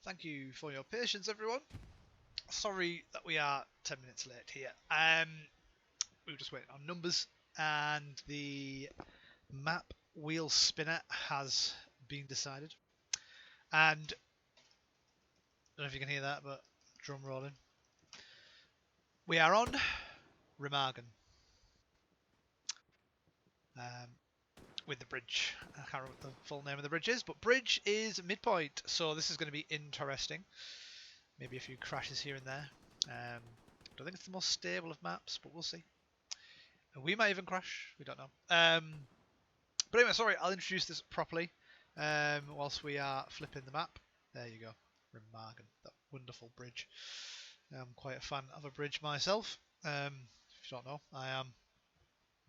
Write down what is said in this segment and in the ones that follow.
Thank you for your patience, everyone. Sorry that we are 10 minutes late here. We were just waiting on numbers, and the map wheel spinner has been decided. And I don't know if you can hear that, but drum rolling. We are on Remagen with the bridge. I can't remember what the full name of the bridge is, but bridge is midpoint, so this is going to be interesting. Maybe a few crashes here and there. I don't think it's the most stable of maps, but we'll see. We might even crash. We don't know. But anyway, sorry, I'll introduce this properly whilst we are flipping the map. There you go. Remagen, that wonderful bridge. I'm quite a fan of a bridge myself. If you don't know, I am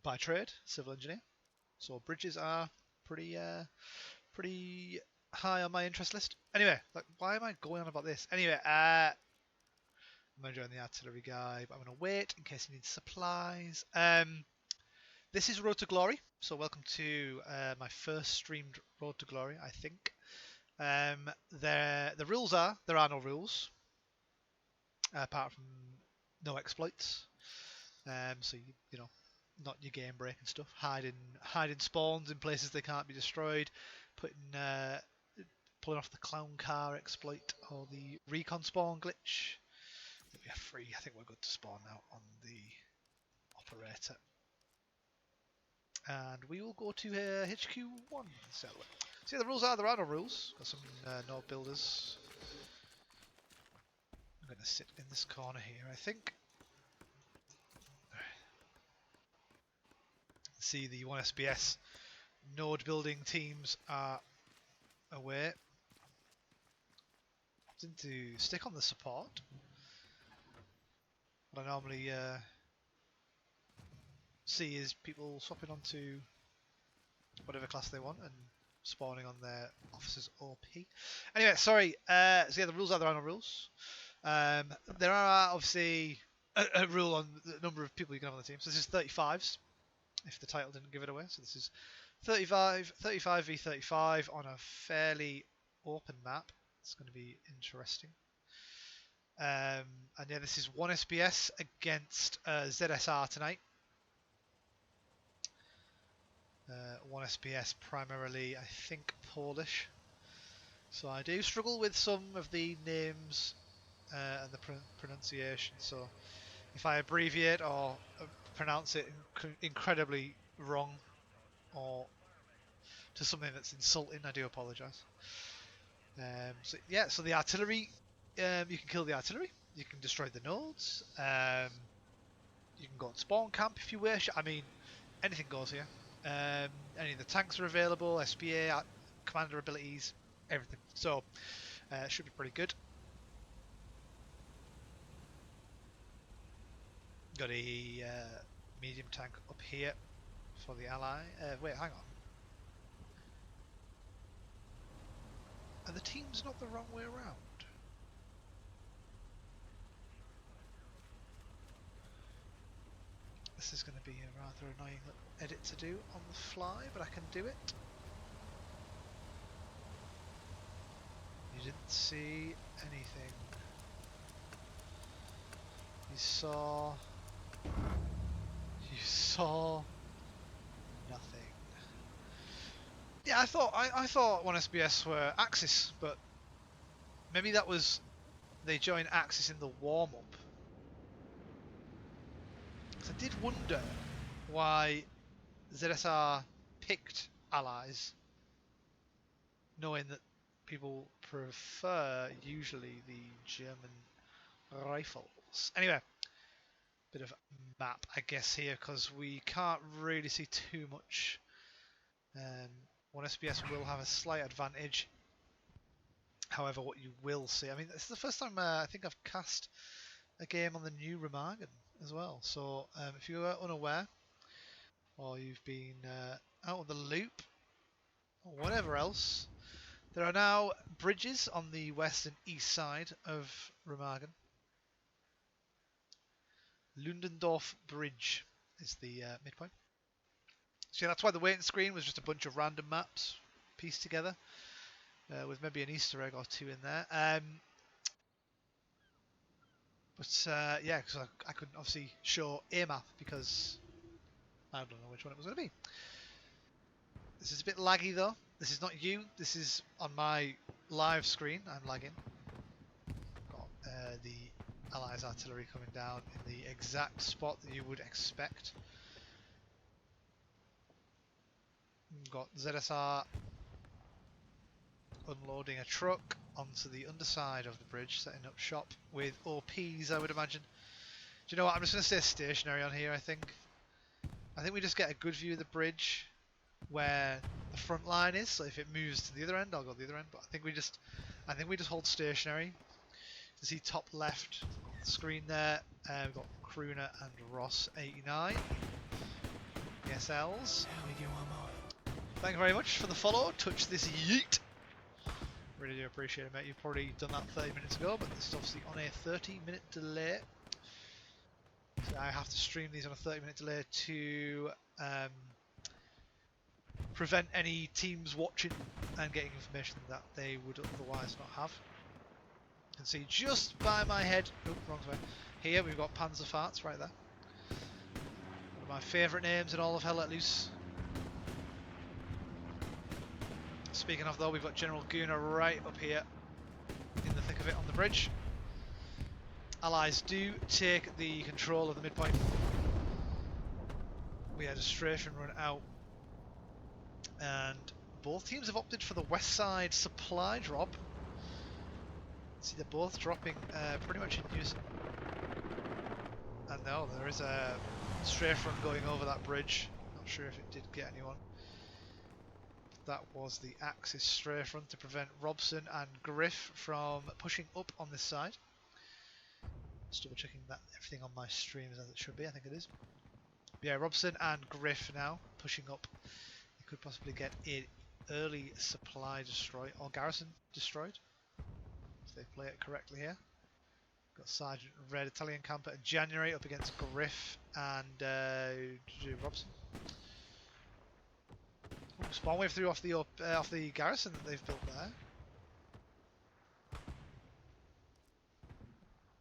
by trade civil engineer, so bridges are pretty high on my interest list. Anyway, like, why am I going on about this? Anyway, I'm going to join the artillery guy, but I'm going to wait in case he needs supplies. This is Road to Glory, so welcome to my first streamed Road to Glory, I think. The rules are, there are no rules, apart from no exploits. So, you know, not your game breaking stuff. Hiding spawns in places they can't be destroyed, pulling off the clown car exploit or the recon spawn glitch. I think we are free. I think we're good to spawn now on the operator. And we will go to HQ1 settlement. So yeah, the rules are, there are no rules. Got some no builders. I'm going to sit in this corner here, I think. See, the 1SBS node building teams are away. Opting to stick on the support. What I normally see is people swapping onto whatever class they want and spawning on their officer's OP. Anyway, sorry. So yeah, the rules are, there are no rules. There are obviously a rule on the number of people you can have on the team. So this is 35's, if the title didn't give it away. So this is 35 v 35 on a fairly open map. It's going to be interesting. And yeah, this is 1SBS against ZSR tonight. 1SBS primarily, I think, Polish. So I do struggle with some of the names and the pronunciation. So if I abbreviate or pronounce it incredibly wrong or to something that's insulting, I do apologise. So yeah, so the artillery, you can kill the artillery, you can destroy the nodes, you can go on spawn camp if you wish. I mean, anything goes here. Any of the tanks are available, SPA, commander abilities, everything. So should be pretty good. Got a medium tank up here for the ally. Wait, hang on. And the team's not the wrong way around. This is going to be a rather annoying edit to do on the fly, but I can do it. You didn't see anything. You saw nothing. Yeah, I thought 1SBS were Axis, but maybe that was they joined Axis in the warm-up. I did wonder why ZSR picked allies, knowing that people prefer usually the German rifles. Anyway, bit of map, I guess, here, because we can't really see too much. 1SBS will have a slight advantage. However, what you will see, I mean, this is the first time I think I've cast a game on the new Remagen as well. So if you are unaware, or you've been out on the loop, or whatever else, there are now bridges on the west and east side of Remagen. Lundendorf Bridge is the midpoint. So yeah, that's why the waiting screen was just a bunch of random maps pieced together. with maybe an Easter egg or two in there. But yeah, because I couldn't obviously show a map because I don't know which one it was going to be. This is a bit laggy though. This is not you. This is on my live screen. I'm lagging. Got the Allies artillery coming down in the exact spot that you would expect. Got ZSR unloading a truck onto the underside of the bridge, setting up shop with OPs, I would imagine. Do you know what? I'm just going to stay stationary on here, I think. I think we just get a good view of the bridge where the front line is. So if it moves to the other end, I'll go to the other end. But I think we just hold stationary. You see top left screen there. We've got Crooner and Ross 89. The SLs. Thank you very much for the follow. Touch this yeet. Really do appreciate it, mate. You've probably done that 30 minutes ago, but this is obviously on a 30-minute delay. So I have to stream these on a 30-minute delay to prevent any teams watching and getting information that they would otherwise not have. You can see just by my head, oh, wrong way. Here we've got Panzerfahrts right there. One of my favourite names in all of Hell Let Loose. Speaking of though, we've got General Guna right up here in the thick of it on the bridge. Allies do take the control of the midpoint. We had a strafing run out, and both teams have opted for the west side supply drop. See, they're both dropping pretty much in unison. And no, there is a strafe run going over that bridge. Not sure if it did get anyone. That was the Axis strafe run to prevent Robson and Griff from pushing up on this side. Just double checking that everything on my stream is as it should be. I think it is. But yeah, Robson and Griff now pushing up. They could possibly get an early supply destroy or garrison destroyed if they play it correctly here. Got Sergeant Red Italian Camper in January up against Griff and Robson. Ooh, spawn wave through off the garrison that they've built there.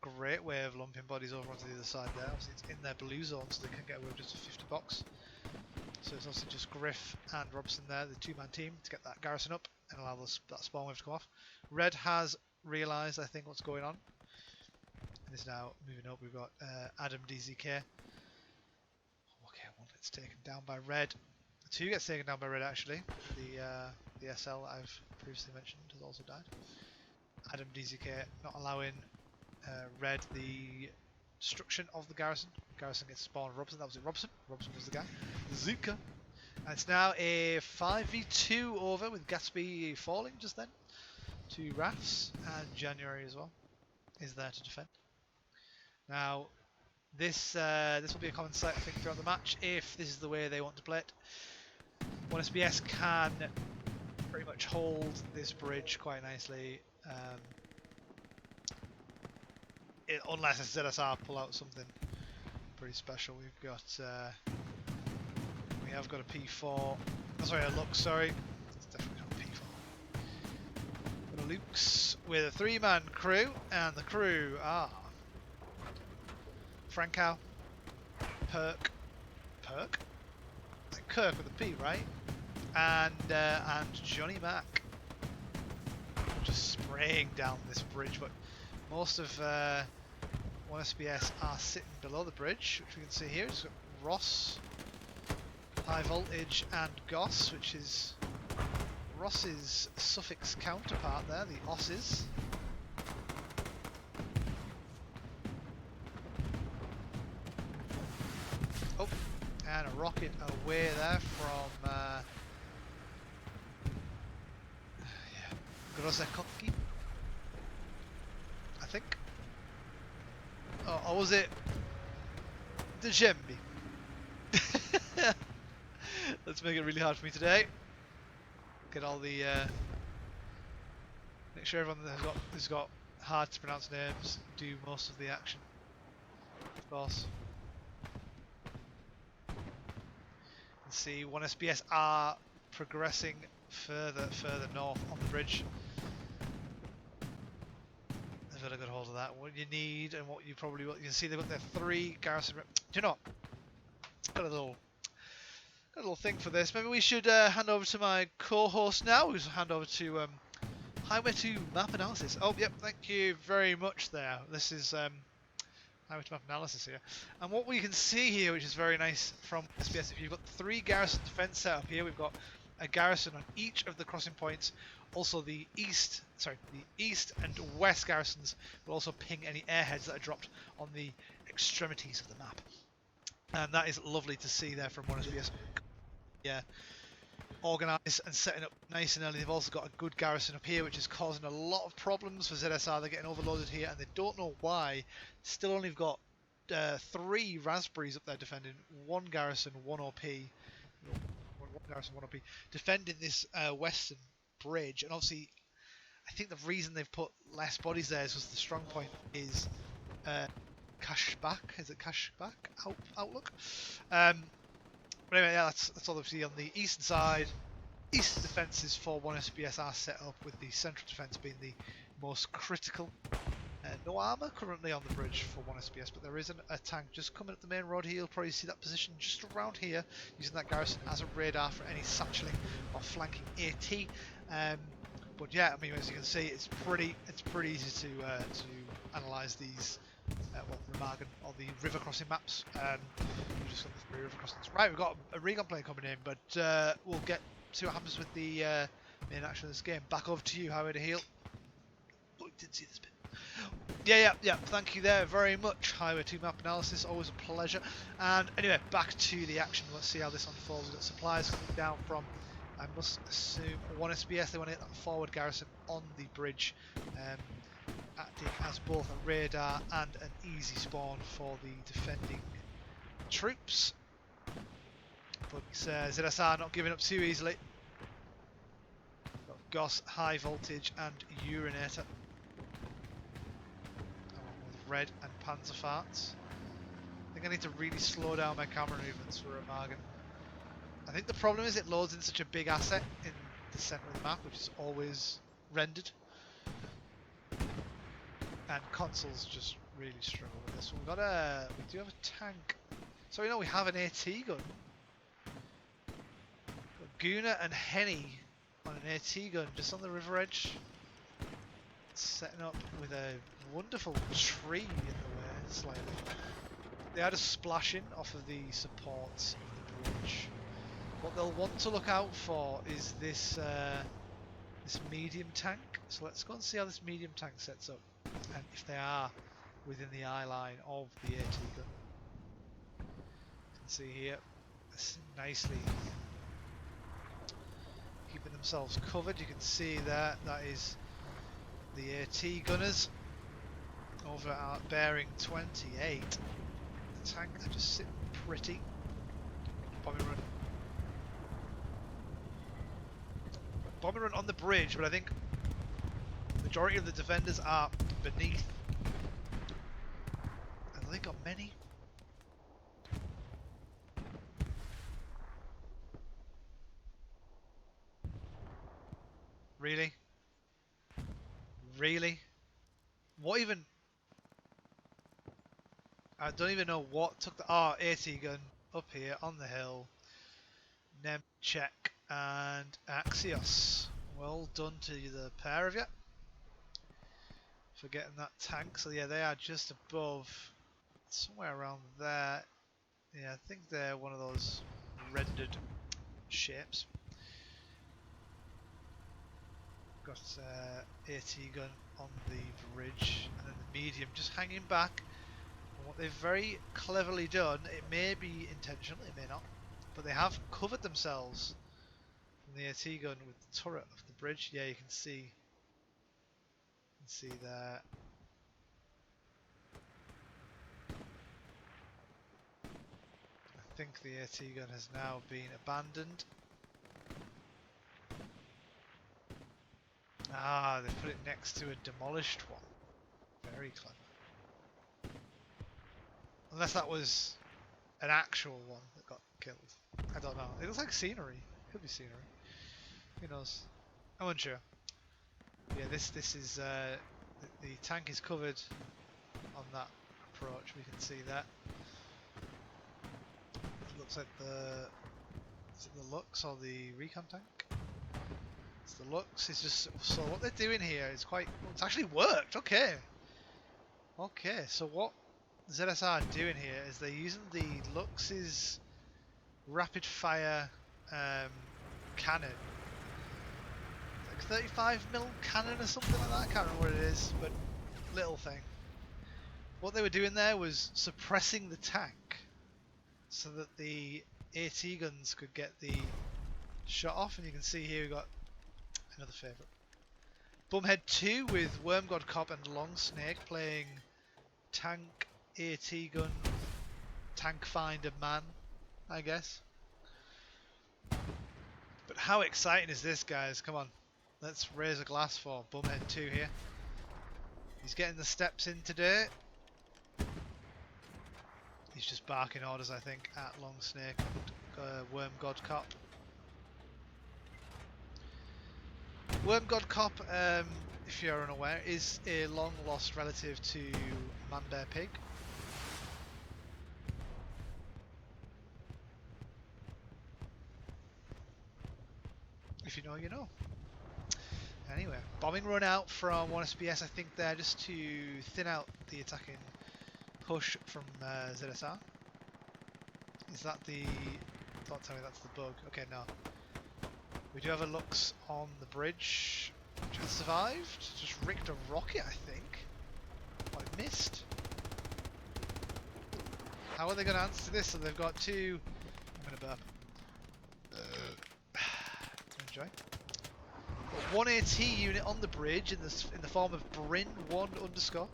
Great way of lumping bodies over onto the other side there. Obviously it's in their blue zone, so they can get away with just a 50 box. So it's also just Griff and Robson there, the two-man team, to get that garrison up and allow that spawn wave to come off. Red has realised, I think, what's going on, and is now moving up. We've got Adam DZK. Okay, one gets taken down by Red. Two gets taken down by Red actually. The SL that I've previously mentioned has also died. Adam DZK not allowing Red the destruction of the garrison. Garrison gets spawned Robson. That was it. Robson was the guy. Zuka. And it's now a 5v2 over with Gatsby falling just then. Two rafts, and January as well is there to defend. Now this will be a common sight I think throughout the match if this is the way they want to play it. 1SBS can pretty much hold this bridge quite nicely. Unless a ZSR pull out something pretty special. We have got a P4. Oh, sorry, a Lux. Sorry, it's definitely not a P4. Got a Lux with a 3-man crew, and the crew are Frankow, Perk, like Kirk with a P, right? And Johnny Mac. Just spraying down this bridge, but most of 1SBS are sitting below the bridge, which we can see here. It's got Ross, High Voltage, and Goss, which is Ross's suffix counterpart there, the Osses. Oh, and a rocket away there from Grozekopki, I think. Oh, or was it Djembe? Let's make it really hard for me today. Get all the make sure everyone who's got hard to pronounce names do most of the action. Of course. And see, 1SBS are progressing further north on the bridge. They've got a good hold of that. What you need and what you probably will. You can see they've got their 3 garrison. Do you know what? Got a little thing for this. Maybe we should hand over to my co-host now. We'll hand over to Highway to Map Analysis. Oh, yep, thank you very much there. This is Highway to Map Analysis here. And what we can see here, which is very nice from SBS, if you've got 3 garrison defense set up here, we've got a garrison on each of the crossing points. Also the east and west garrisons will also ping any airheads that are dropped on the extremities of the map. And that is lovely to see there from 1SBS. Yeah, organised and setting up nice and early. They've also got a good garrison up here, which is causing a lot of problems for ZSR. They're getting overloaded here, and they don't know why. Still only got 3 raspberries up there defending 1 garrison, 1 OP. 1 garrison, 1 OP. Defending this western bridge. And obviously, I think the reason they've put less bodies there is because the strong point is cashback. Is it cashback outlook? But anyway, yeah, that's obviously on the eastern side. East defences for 1SBS are set up, with the central defence being the most critical. No armour currently on the bridge for 1SBS, but there is a tank just coming up the main road here. You'll probably see that position just around here, using that garrison as a radar for any satcheling or flanking AT. But yeah, I mean, as you can see, it's pretty easy to analyse these. Remagen, or the river crossing maps. We've just got the 3 river crossings. Right, we've got a recon plane coming in, but we'll get see what happens with the main action of this game. Back over to you, Highway to Heal. Oh, you did see this bit. Yeah. Thank you there very much, Highway to Map Analysis. Always a pleasure. And anyway, back to the action. Let's see how this unfolds. We've got supplies coming down from, I must assume, 1SBS. They want to hit that forward garrison on the bridge. Acting as both a radar and an easy spawn for the defending troops. But ZSR not giving up too easily. Got Goss, High Voltage and Urinator. Along with Red and Panzer Farts. I think I need to really slow down my camera movements for Remagen. I think the problem is it loads in such a big asset in the centre of the map, which is always rendered. And consoles just really struggle with this. We do have a tank. Sorry, no, we have an AT gun. Got Guna and Henny on an AT gun just on the river edge. Setting up with a wonderful tree in the way, slightly. They are just splashing off of the supports of the bridge. What they'll want to look out for is this this medium tank. So let's go and see how this medium tank sets up, and if they are within the eye line of the AT gun. You can see here, nicely keeping themselves covered. You can see there, that is the AT gunners over at bearing 28. The tank are just sitting pretty. Bombing run on the bridge, but I think the majority of the defenders are beneath. Have they got many? Really? Really? What even? I don't even know what took the AT gun up here on the hill. Nemchek and Axios. Well done to the pair of you for getting that tank. So yeah, they are just above, somewhere around there. Yeah, I think they're one of those rendered shapes. Got AT gun on the bridge, and then the medium just hanging back. And what they've very cleverly done, it may be intentional, it may not, but they have covered themselves from the AT gun with the turret of the bridge. Yeah, you can see there. I think the AT gun has now been abandoned. Ah, they put it next to a demolished one. Very clever. Unless that was an actual one that got killed. I don't know. It looks like scenery. Could be scenery. Who knows? I'm unsure. Yeah, this is the tank is covered on that approach. We can see that. It looks like is it the Lux or the Recon tank? It's the Lux. It's just so what they're doing here is quite. Well, it's actually worked. Okay. Okay. So what ZSR are doing here is they're using the Lux's rapid fire cannon, like 35mm cannon or something like that. I can't remember what it is, but little thing. What they were doing there was suppressing the tank so that the AT guns could get the shot off, and you can see here we've got another favourite. Bumhead 2 with Wormgod Cop and Long Snake playing tank, AT gun, tank finder man, I guess. But how exciting is this, guys? Come on, let's raise a glass for Bumhead 2 here. He's getting the steps in today. He's just barking orders, I think, at Long Snake and Wormgod Cop. Wormgod Cop, if you're unaware, is a long-lost relative to Man-Bear Pig. If you know, you know. Anyway, bombing run out from 1SPS, I think there, just to thin out the attacking push from ZSR. Is that the... Don't tell me that's the bug. Okay, no. We do have a Lux on the bridge, which has survived. Just rigged a rocket, I think. Oh, I missed. How are they going to answer this? So they've got two... I'm going to burp. Enjoy. Got one AT unit on the bridge in the form of Brin1 underscore.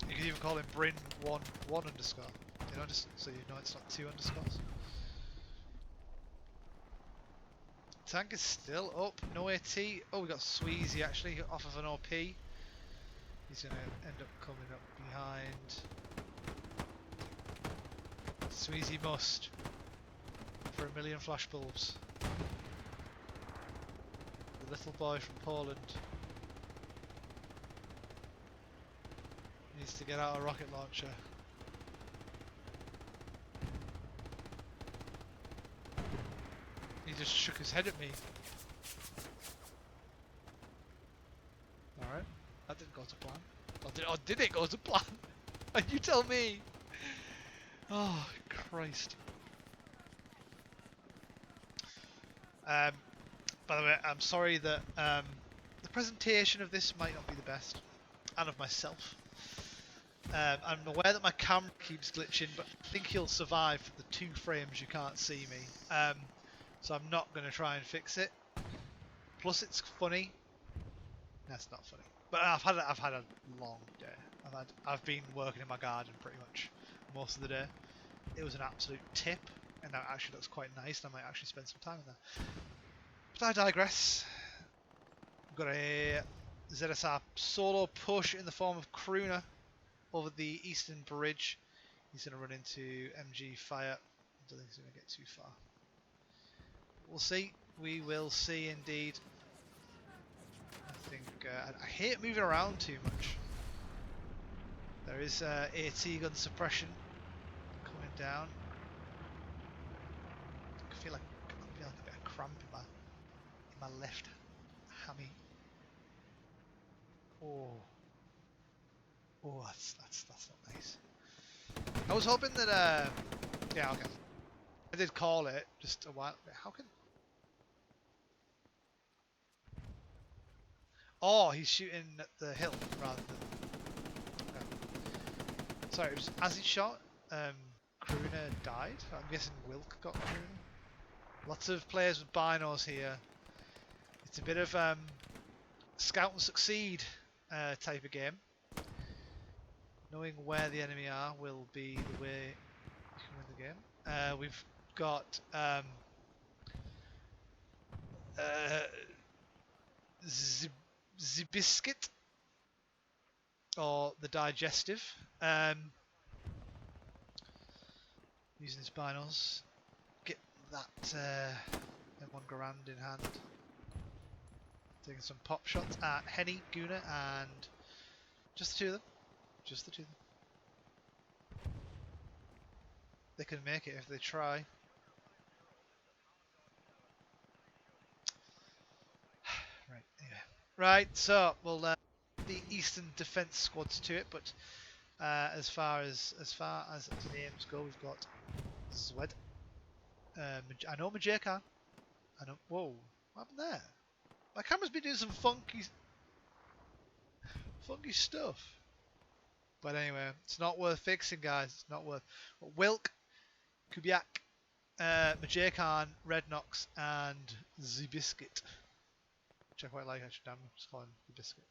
You can even call him Brin1 underscore. You know, just so you know it's not two underscores. Tank is still up, no AT. Oh, we got Sweezy actually off of an OP. He's going to end up coming up behind. Sweezy must for 1,000,000 flashbulbs. The little boy from Poland needs to get out a rocket launcher. He just shook his head at me. Alright, that didn't go to plan. Or did it go to plan? And you tell me! Oh, Christ. By the way, I'm sorry that the presentation of this might not be the best, and of myself. I'm aware that my camera keeps glitching, but I think he'll survive for the 2 frames you can't see me. So I'm not going to try and fix it. Plus, it's funny. That's not funny. But I've had a long day. I've been working in my garden pretty much most of the day. It was an absolute tip, and that actually looks quite nice. And I might actually spend some time in there. But I digress. We've got a ZSR solo push in the form of Crooner over the eastern bridge. He's going to run into MG fire. I don't think he's going to get too far. We'll see. We will see indeed. I think I hate moving around too much. There is AT gun suppression coming down. I feel like a bit of cramp in my left hammy. Oh, that's not nice. I was hoping that yeah, okay. I did call it just a while. How can? Oh, he's shooting at the hill rather than. Sorry, it was as he shot. Crooner died. I'm guessing Wilk got Crooner. Lots of players with binos here. It's a bit of scout and succeed type of game. Knowing where the enemy are will be the way you can win the game. We've got the biscuit or the digestive. using his binos. Get that M1 Garand in hand. Taking some pop shots at Henny, Guna, and just the two of them. Just the two of them. They can make it if they try. Right, anyway. Right, so we'll the Eastern Defence squads to it, but as far as names go, we've got Zwed. I know Majekan. I know. Whoa, what happened there? My camera's been doing some funky stuff. But anyway, it's not worth fixing, guys. It's not worth. But Wilk, Kubiak, Majekan, Red Nox, and Zbiscuit. Which I quite like, actually. Damn, just call him Zbiscuit.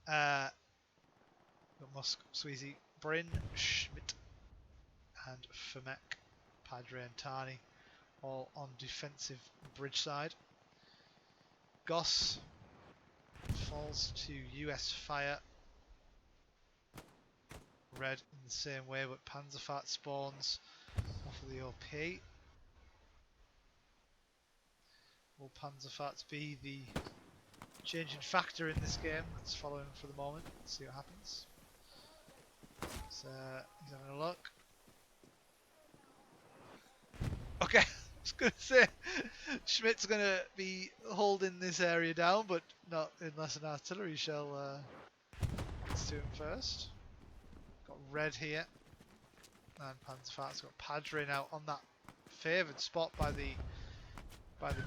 Got Musk, Sweezy, Bryn, Schmidt, and Femek, Padre, and Tani, all on defensive bridge side. Goss falls to US fire. Red in the same way, but Panzerfahrtz spawns off of the OP. Will Panzerfahrtz be the changing factor in this game? Let's follow him for the moment, see what happens. So he's having a look. Okay, I was going to say Schmidt's going to be holding this area down, but not unless an artillery shell gets to him first. Got Red here, and Panzerfahrtz got Padre now on that favoured spot by the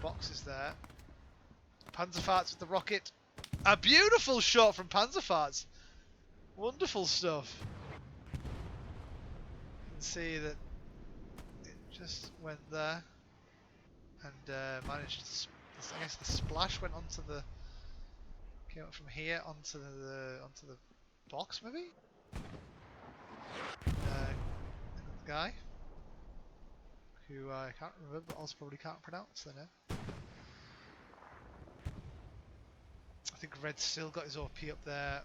boxes there. Panzerfahrtz with the rocket. A beautiful shot from Panzerfahrtz. Wonderful stuff. You can see that it just went there and managed to. I guess the splash went onto the. Came up from here onto the box maybe. The guy who I can't remember, but also probably can't pronounce their name. I think Red's still got his OP up there,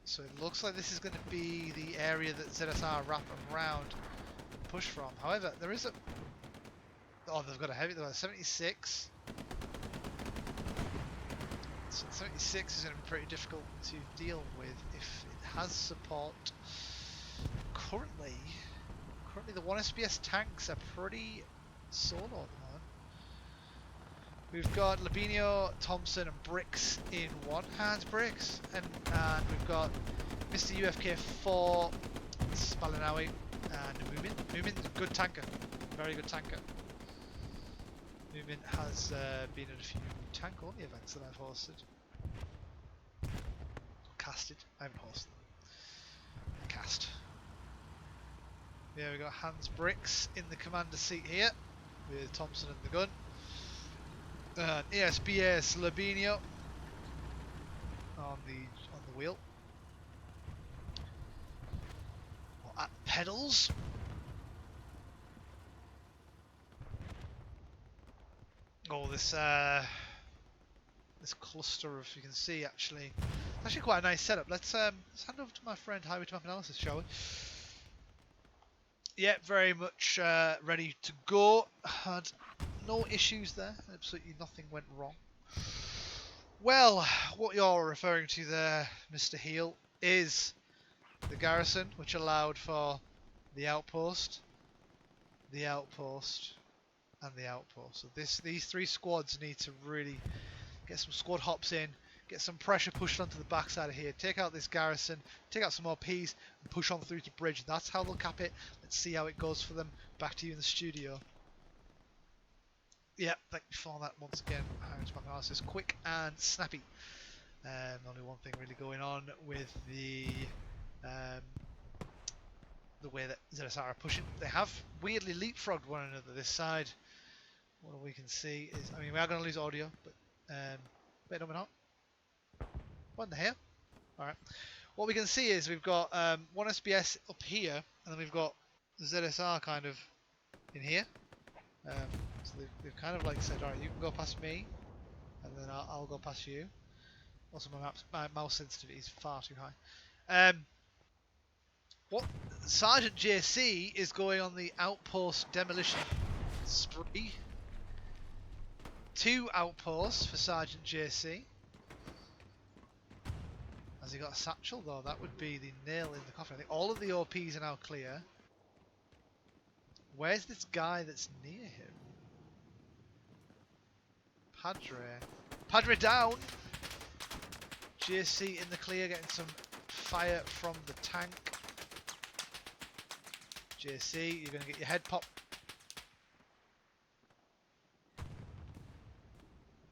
so it looks like this is going to be the area that ZSR wrap around and push from. However, there is a... Oh, they've got a heavy... They've got a 76. So 76 is going to be pretty difficult to deal with if it has support. Currently the 1SBS tanks are pretty solo at the moment. We've got Labinio, Thompson and Bricks in one. Hands Bricks. And we've got Mr. UFK4, Spalinawi and Moomin. Moomin's a good tanker. Very good tanker. Moomin has been at a few tank-only events that I've hosted. Casted. I haven't hosted them. Cast. Yeah, we've got Hans Bricks in the commander seat here with Thompson and the gun. ESBS Labinio on the wheel. Or at pedals. Oh, this cluster of, you can see actually, it's actually quite a nice setup. Let's hand over to my friend Highway to Map Analysis, shall we? Yeah, very much ready to go. Had no issues there. Absolutely nothing went wrong. Well, what you're referring to there, Mr. Heel, is the garrison, which allowed for the outpost, and the outpost. So these three squads need to really get some squad hops in, get some pressure pushed onto the backside of here, take out this garrison, take out some more Ps, and push on through to bridge. That's how they'll cap it. Let's see how it goes for them. Back to you in the studio. Yeah, thank you for that once again. Analysis, quick and snappy. Only one thing really going on with the way that ZSR are pushing. They have weirdly leapfrogged one another this side. What we can see is, I mean, we are going to lose audio, but wait, no, we're not. What the hell? Alright. What we can see is we've got one SBS up here, and then we've got ZSR kind of in here. So they've kind of like said, alright, you can go past me, and then I'll go past you. Also, my mouse sensitivity is far too high. What? Sergeant JC is going on the outpost demolition spree. 2 outposts for Sergeant JC. Has he got a satchel though? That would be the nail in the coffin. I think all of the OPs are now clear. Where's this guy that's near him? Padre down! JC in the clear, getting some fire from the tank. JC, you're going to get your head popped.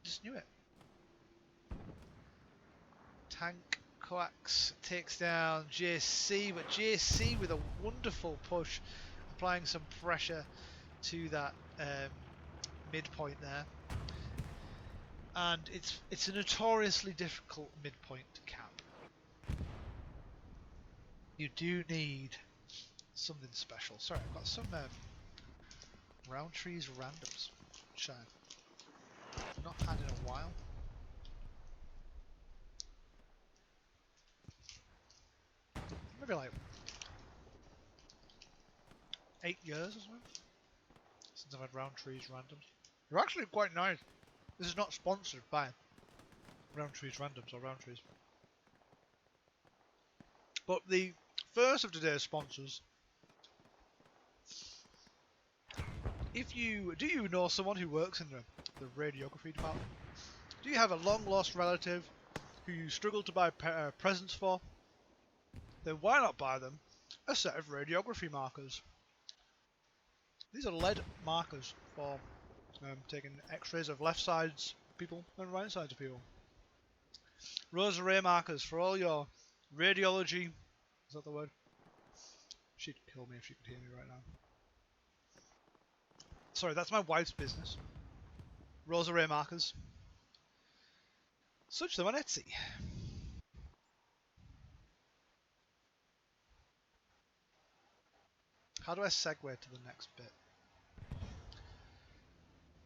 Just knew it. Tank coax takes down JC, but JC with a wonderful push, applying some pressure to that midpoint there. And it's a notoriously difficult midpoint to cap. You do need something special. Sorry, I've got some Roundtree's randoms, which I've not had in a while. Maybe like 8 years or something since I've had Roundtree's randoms. They're actually quite nice. This is not sponsored by Roundtree's randoms or Roundtree's. But the first of today's sponsors, do you know someone who works in the radiography department? Do you have a long lost relative who you struggle to buy presents for? Then why not buy them a set of radiography markers? These are lead markers for taking x-rays of left sides people and right sides of people. Rosary markers for all your radiology. Is that the word? She'd kill me if she could hear me right now. Sorry, that's my wife's business. Rosary markers. Search them on Etsy. How do I segue to the next bit?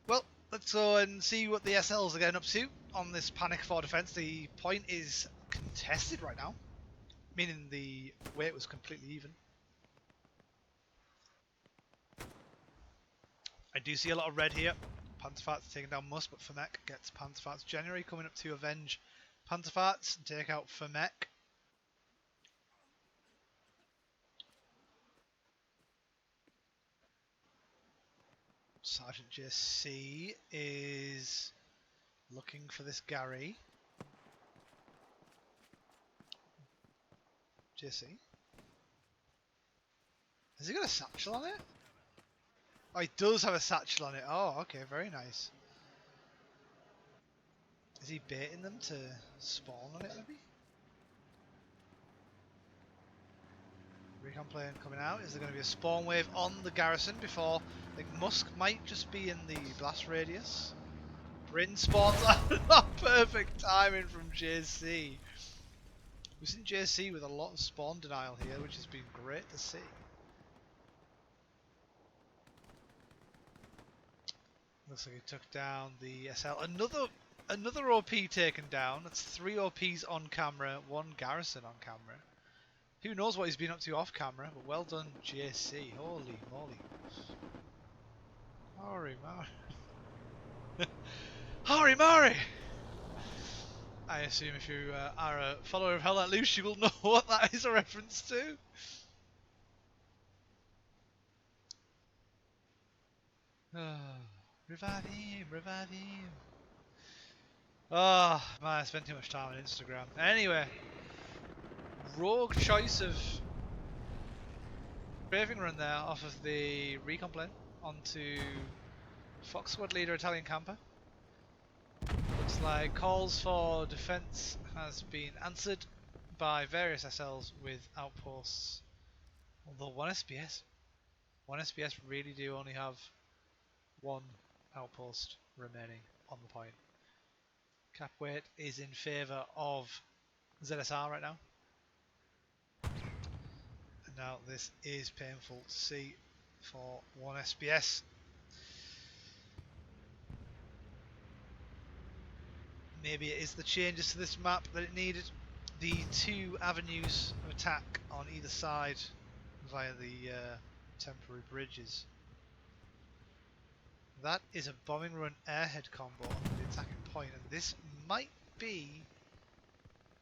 Well, let's go and see what the SLs are getting up to on this Panic 4 defense. The point is contested right now, meaning the weight was completely even. I do see a lot of red here. Pantherfarts taking down Musk, but Fermec gets Pantherfarts. January coming up to avenge Pantherfarts and take out Fermec. Sergeant JC is looking for this Gary. JC? Has he got a satchel on it? Oh, he does have a satchel on it. Oh, okay, very nice. Is he baiting them to spawn on it, maybe? Recon plane coming out. Is there going to be a spawn wave on the garrison before? I think Musk might just be in the blast radius. Bryn spawns out. Perfect timing from JC. We've seen JC with a lot of spawn denial here, which has been great to see. Looks like he took down the SL. Another OP taken down. That's 3 OPs on camera, 1 garrison on camera. Who knows what he's been up to off camera, but well done, JC. Holy moly. Hori Mari. Hori Mari! I assume if you are a follower of Hell Let Loose, you will know what that is a reference to. Revive him, revive him. Oh, man, I spent too much time on Instagram. Anyway, rogue choice of braving run there off of the recon plane onto Fox Squad leader Italian camper. Looks like calls for defense has been answered by various SLs with outposts. Although one SPS really do only have 1 outpost remaining on the point. Cap weight is in favour of ZSR right now. And now this is painful to see for 1 SPS. Maybe it is the changes to this map that it needed. The 2 avenues of attack on either side via the temporary bridges. That is a bombing run airhead combo on the attacking point, and this might be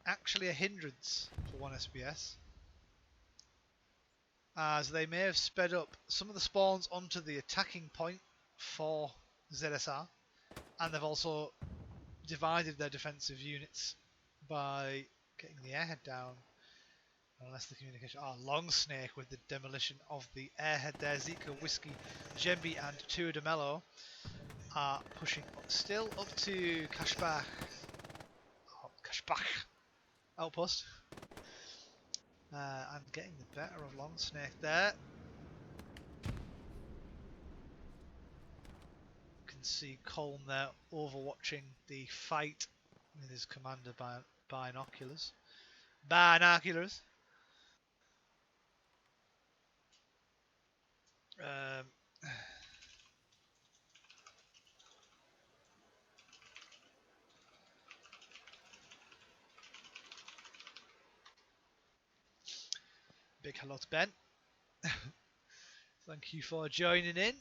actually a hindrance for 1SBS, as they may have sped up some of the spawns onto the attacking point for ZSR, and they've also divided their defensive units by getting the airhead down. Unless the communication... Long Snake with the demolition of the airhead there. Zika, Whiskey, Jembi and Tua de Mello are pushing still up to Kashbach. Kashbach outpost. And getting the better of Long Snake there. You can see Colm there overwatching the fight with his commander binoculars. Binoculars! Big hello to Ben. Thank you for joining in and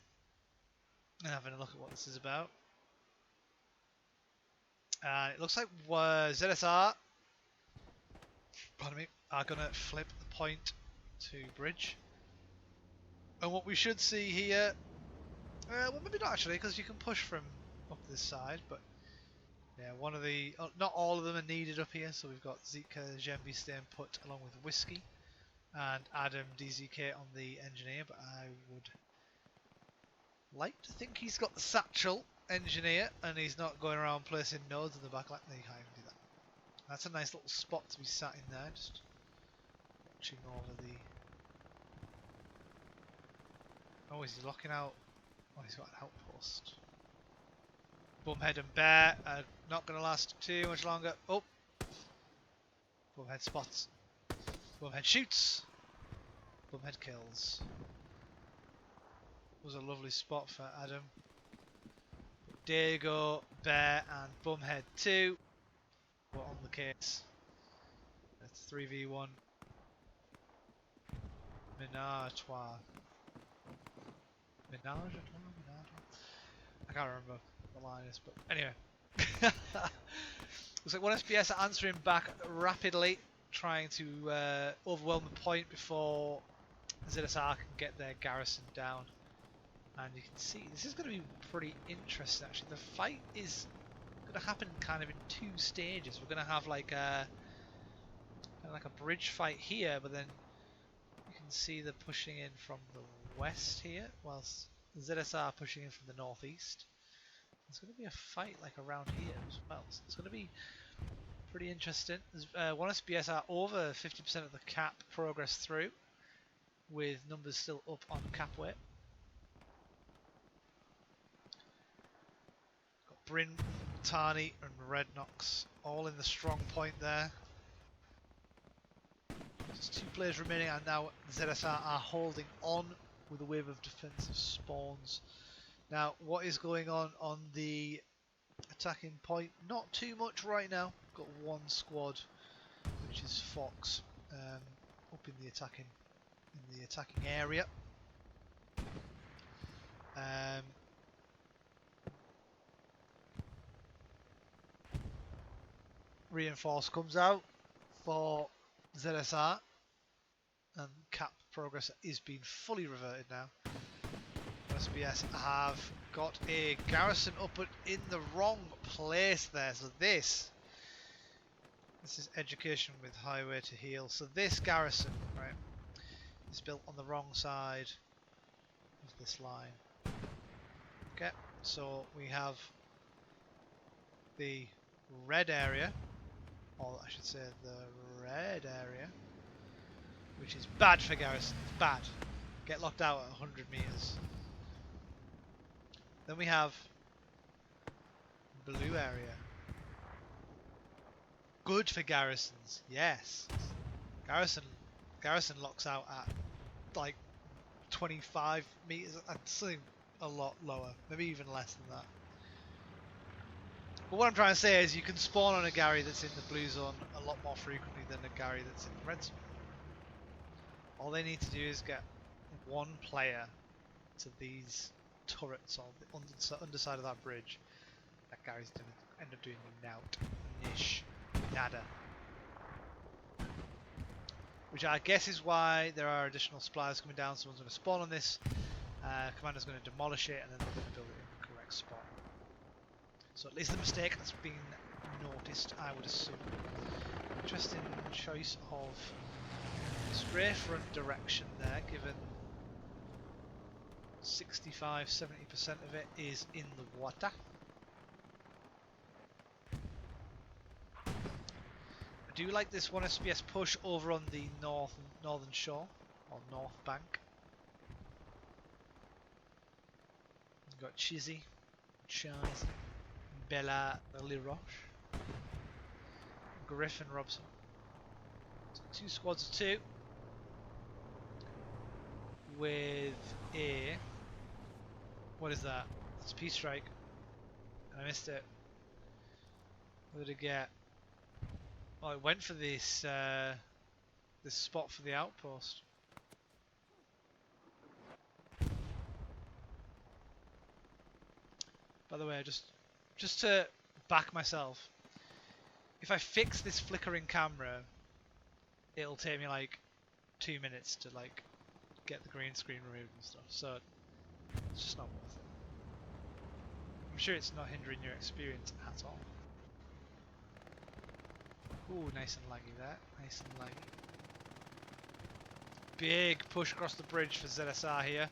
having a look at what this is about. And it looks like ZSR, pardon me, are going to flip the point to bridge. And what we should see here, well maybe not actually, because you can push from up this side, but yeah, one of the, not all of them are needed up here, so we've got Zika, Jembi staying put along with Whiskey, and Adam DZK on the engineer, but I would like to think he's got the satchel engineer and he's not going around placing nodes in the back like they can't even do that. That's a nice little spot to be sat in there, just watching over the... Oh, is he locking out? Oh, he's got an outpost. Bumhead and Bear are not going to last too much longer. Oh! Bumhead spots. Bumhead shoots. Bumhead kills. Was a lovely spot for Adam. Diego, Bear and Bumhead 2 were on the case. That's 3v1. Menage. I can't remember the line is, but anyway. Looks like 1SBS are answering back rapidly, trying to overwhelm the point before ZSR can get their garrison down. And you can see this is going to be pretty interesting actually. The fight is going to happen kind of in two stages. We're going to have like a bridge fight here, but then you can see they're pushing in from the west here, whilst ZSR pushing in from the northeast. There's going to be a fight like around here as well. So it's going to be pretty interesting. 1SBS are over 50% of the cap progress through, with numbers still up on cap weight. Bryn, Tarni and Rednox all in the strong point there. Just 2 players remaining, and now ZSR are holding on with a wave of defensive spawns. Now what is going on the attacking point? Not too much right now. Got one squad, which is Fox, up in the attacking area. Reinforce comes out for ZSR, and cap progress is being fully reverted now. SBS have got a garrison up but in the wrong place there, so this is education with highway to heal. So this garrison, right, is built on the wrong side of this line. Okay, so we have the red area, or I should say the red area, which is bad for garrison. It's bad. Get locked out at 100 meters. Then we have blue area. Good for garrisons. Yes. Garrison locks out at like 25 meters. That's something a lot lower, maybe even less than that. But what I'm trying to say is you can spawn on a Gary that's in the blue zone a lot more frequently than a Gary that's in the red zone. All they need to do is get one player to these turrets or the underside of that bridge. That guy's gonna end up doing nout, nish, nada. Which I guess is why there are additional supplies coming down. Someone's going to spawn on this. Commander's going to demolish it, and then they're going to build it in the correct spot. So at least the mistake has been noticed, I would assume. Interesting choice of spray front direction there, given 65-70% of it is in the water. I do like this 1 SPS push over on the northern shore, or north bank. You've got Chizzy, Chaz, Bella Liroche, Griffin Robson. So 2 squads of 2 with a... What is that? It's a Peace Strike. I missed it. What did it get? Oh, it went for this this spot for the outpost. By the way, just to back myself, if I fix this flickering camera, it'll take me like 2 minutes to like get the green screen removed and stuff. So it's just not worth it. I'm sure it's not hindering your experience at all. Ooh, nice and laggy there. Nice and laggy. Big push across the bridge for ZSR here.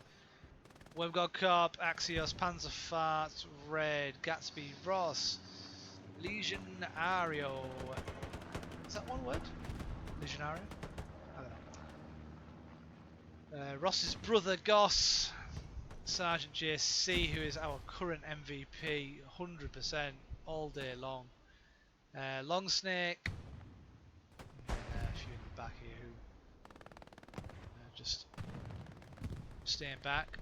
We've got Carp, Axios, Panzerfart, Red, Gatsby, Ross, Legionario. Is that one word? Legionario? I don't know. Ross's brother, Goss. Sergeant JC, who is our current MVP, 100% all day long. Long Snake. And a few in the back here who just staying back.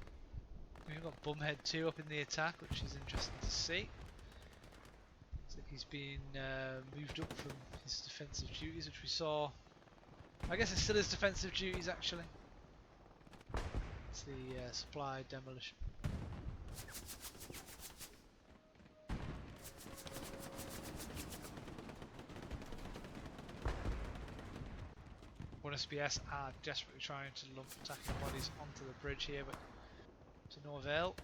We've got Bumhead 2 up in the attack, which is interesting to see. Looks like he's been moved up from his defensive duties, which we saw. I guess it still is defensive duties actually. It's the supply demolition. One SBS are desperately trying to lump attacking bodies onto the bridge here, but to no avail.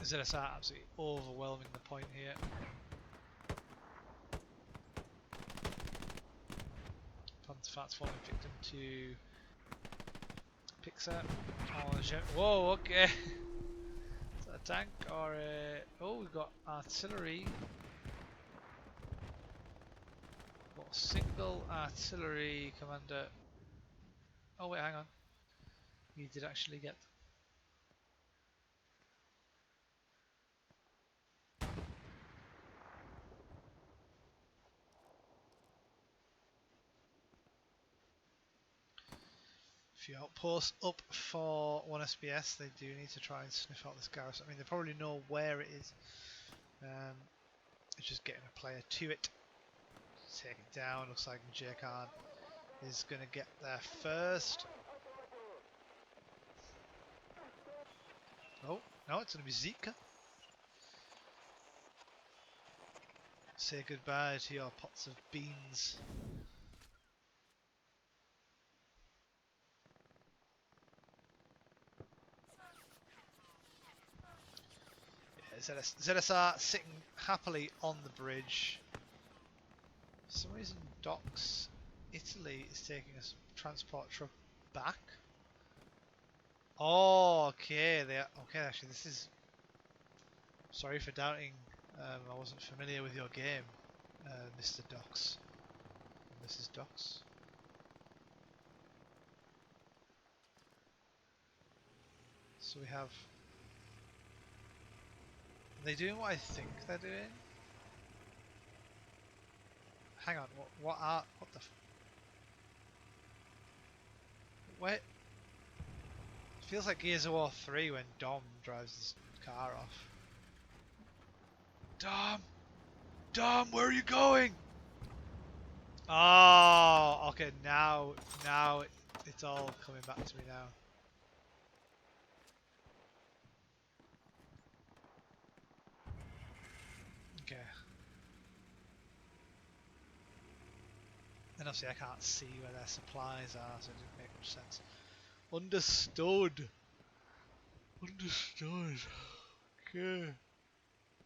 ZSR absolutely overwhelming the point here. Panzerfat's falling victim to Pixar. Whoa, okay. Is that a tank or a... Oh, we've got artillery. Got a single artillery commander. Oh wait, hang on. He did actually get... A few outposts up for 1 SBS. They do need to try and sniff out this garrison. I mean, they probably know where it is. It's just getting a player to it. Take it down. Looks like J-Card is going to get there first. Oh, no, it's going to be Zika. Say goodbye to your pots of beans. Yeah, ZSR sitting happily on the bridge. For some reason, Docks Italy is taking a transport truck back. Oh, okay. Okay. Actually, this is. Sorry for doubting. I wasn't familiar with your game, Mr. Docks. Mrs. Docks. So we have. Are they doing what I think they're doing? Hang on. What the? Wait. It feels like Gears of War 3 when Dom drives his car off. Dom! Dom, where are you going? Oh, okay. Now it's all coming back to me now. Okay. And obviously I can't see where their supplies are, so it didn't make much sense. Understood. Understood. Okay.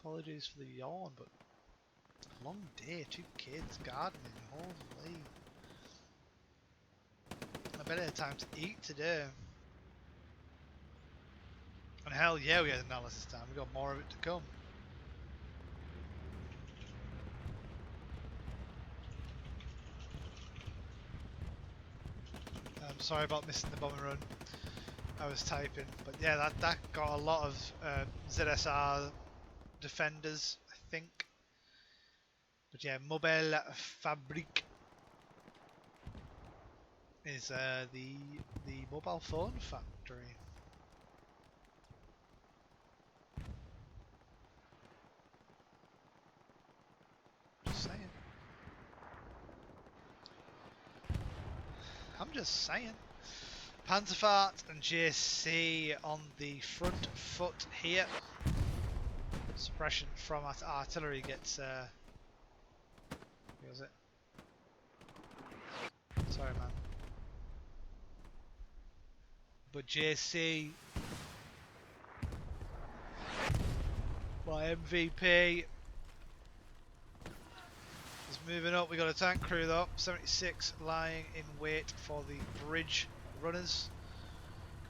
Apologies for the yawn, but long day, 2 kids, gardening, holy. I better have time to eat today. And hell yeah, we had analysis time. We got more of it to come. I'm sorry about missing the bombing run. I was typing, but yeah, that got a lot of ZSR defenders, I think. But yeah, Mobile Fabrique is the mobile phone factory. Just saying. I'm just saying. Panzerfahrt and JC on the front foot here. Suppression from artillery gets. What was it? Sorry, man. But JC, my MVP, is moving up. We got a tank crew though. 76 lying in wait for the bridge runners.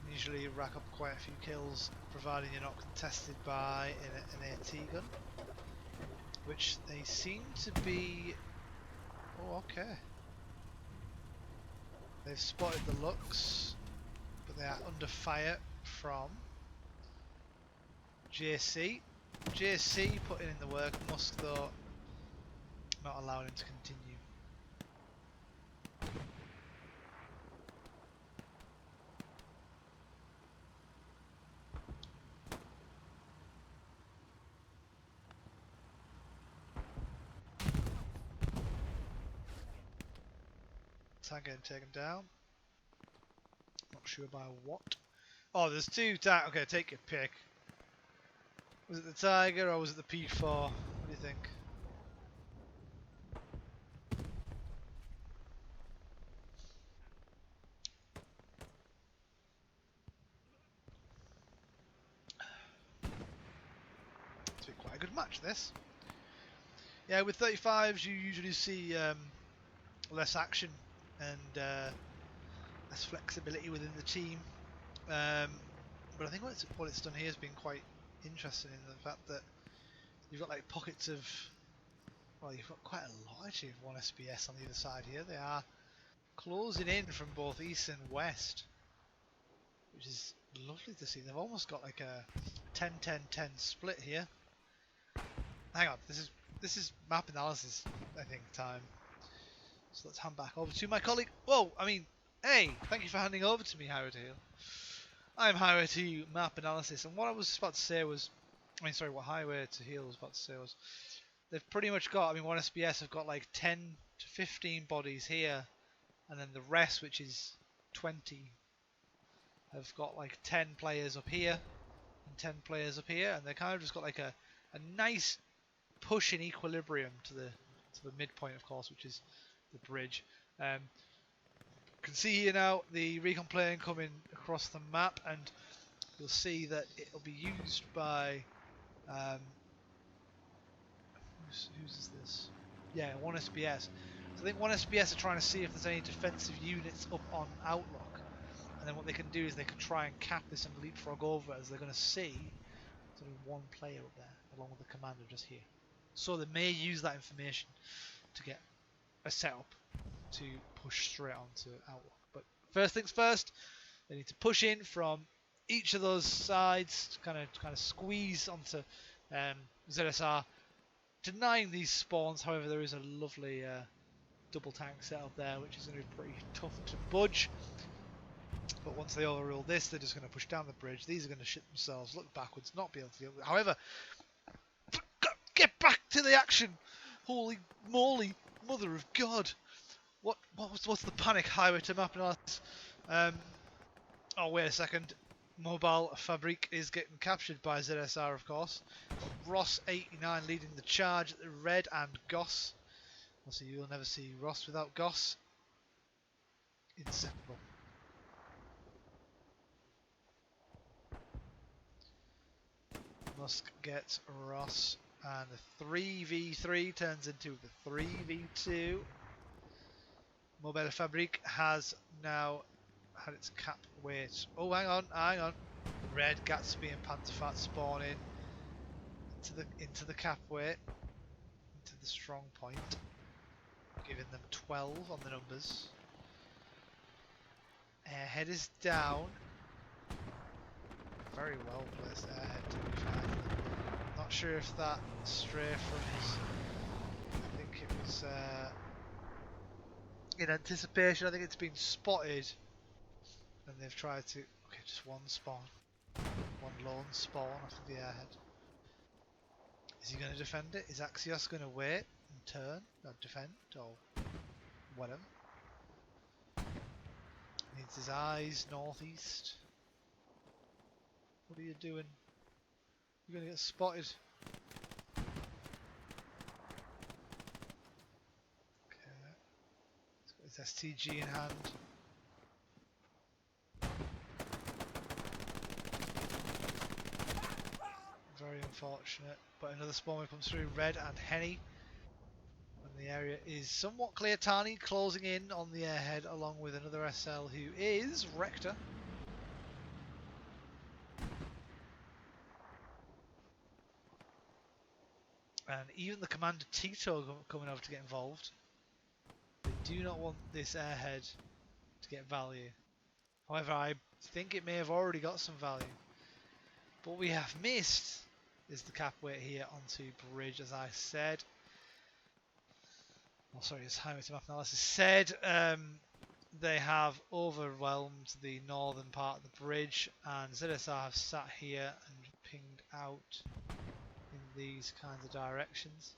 Can usually rack up quite a few kills, providing you're not contested by an AT gun, which they seem to be. Oh, okay. They've spotted the Lux, but they are under fire from JC. JC putting in the work. Musk though not allowing him to continue. Tank getting taken down. Not sure by what. Oh, there's 2 tanks. Okay, take your pick. Was it the Tiger or was it the P4? What do you think? It's been quite a good match, this. Yeah, with 35's you usually see less action and less flexibility within the team. But I think what it's done here has been quite interesting in the fact that you've got like pockets of, well, you've got quite a lot actually of 1SPS on the other side here. They are closing in from both east and west, which is lovely to see. They've almost got like a 10-10-10 split here. Hang on, this is map analysis, I think, time. So let's hand back over to my colleague. Whoa, I mean, hey, thank you for handing over to me, Highway to Heal. I'm Highway to Map Analysis, and what I was about to say was, what Highway to Heal was about to say was, they've pretty much got, 1SPS have got like 10 to 15 bodies here, and then the rest, which is 20, have got like 10 players up here, and 10 players up here, and they kind of just got like a nice push in equilibrium to the midpoint, of course, which is the bridge. You can see here now the recon plane coming across the map, and you'll see that it'll be used by whose is this? Yeah, 1SPS. So I think 1SPS are trying to see if there's any defensive units up on Outlook, and then what they can do is they can try and cap this and leapfrog over, as they're going to see there's only 1 player up there along with the commander just here. So they may use that information to get a setup to push straight onto Outlook. But first things first, they need to push in from each of those sides to kind of squeeze onto ZSR, denying these spawns. However, there is a lovely double tank setup there, which is going to be pretty tough to budge. But once they overrule this, they're just going to push down the bridge. These are going to shit themselves, look backwards, not be able to deal with it. However, get back to the action! Holy moly, mother of God! What's the panic highway to map analysis? Oh wait a second. Mobile Fabrique is getting captured by ZSR, of course. Ross 89 leading the charge. Red and Goss. Also, you'll never see Ross without Goss. Inseparable. Musk gets Ross, and the 3v3 turns into the 3v2. Mobile Fabrique has now had its cap weight. Oh, hang on. Red, Gatsby, and Pantherfat spawn in into the cap weight, into the strong point, giving them 12 on the numbers. Airhead is down. Very well placed airhead, to be fair. Not sure if that stray from his. I think it was in anticipation. I think it's been spotted, and they've tried to. Okay, just one spawn, one lone spawn after the airhead. Is he going to defend it? Is Axios going to wait and turn or defend or whatever? Needs his eyes northeast. What are you doing? You're going to get spotted. Okay. He's got his STG in hand. Very unfortunate. But another spawn comes through. Red and Henny. And the area is somewhat clear. Tani closing in on the airhead along with another SL who is Rector. And even the Commander Tito coming over to get involved. They do not want this airhead to get value. However, I think it may have already got some value. But what we have missed is the cap weight here onto bridge, as I said. Oh, sorry, it's highway to map analysis. Said they have overwhelmed the northern part of the bridge, and ZSR have sat here and pinged out in these kinds of directions.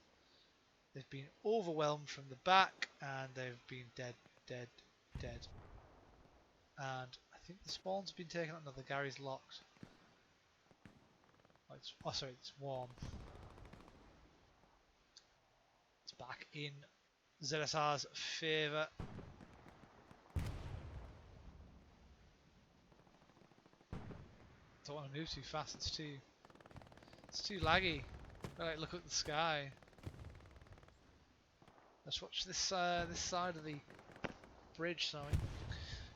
They've been overwhelmed from the back, and they've been dead. And I think the spawn's been taken out. No, the Gary's locked. Oh, sorry, it's warm. It's back in ZSR's favour. Don't want to move too fast. It's too laggy. Right, look at the sky. Let's watch this side of the bridge. Sorry.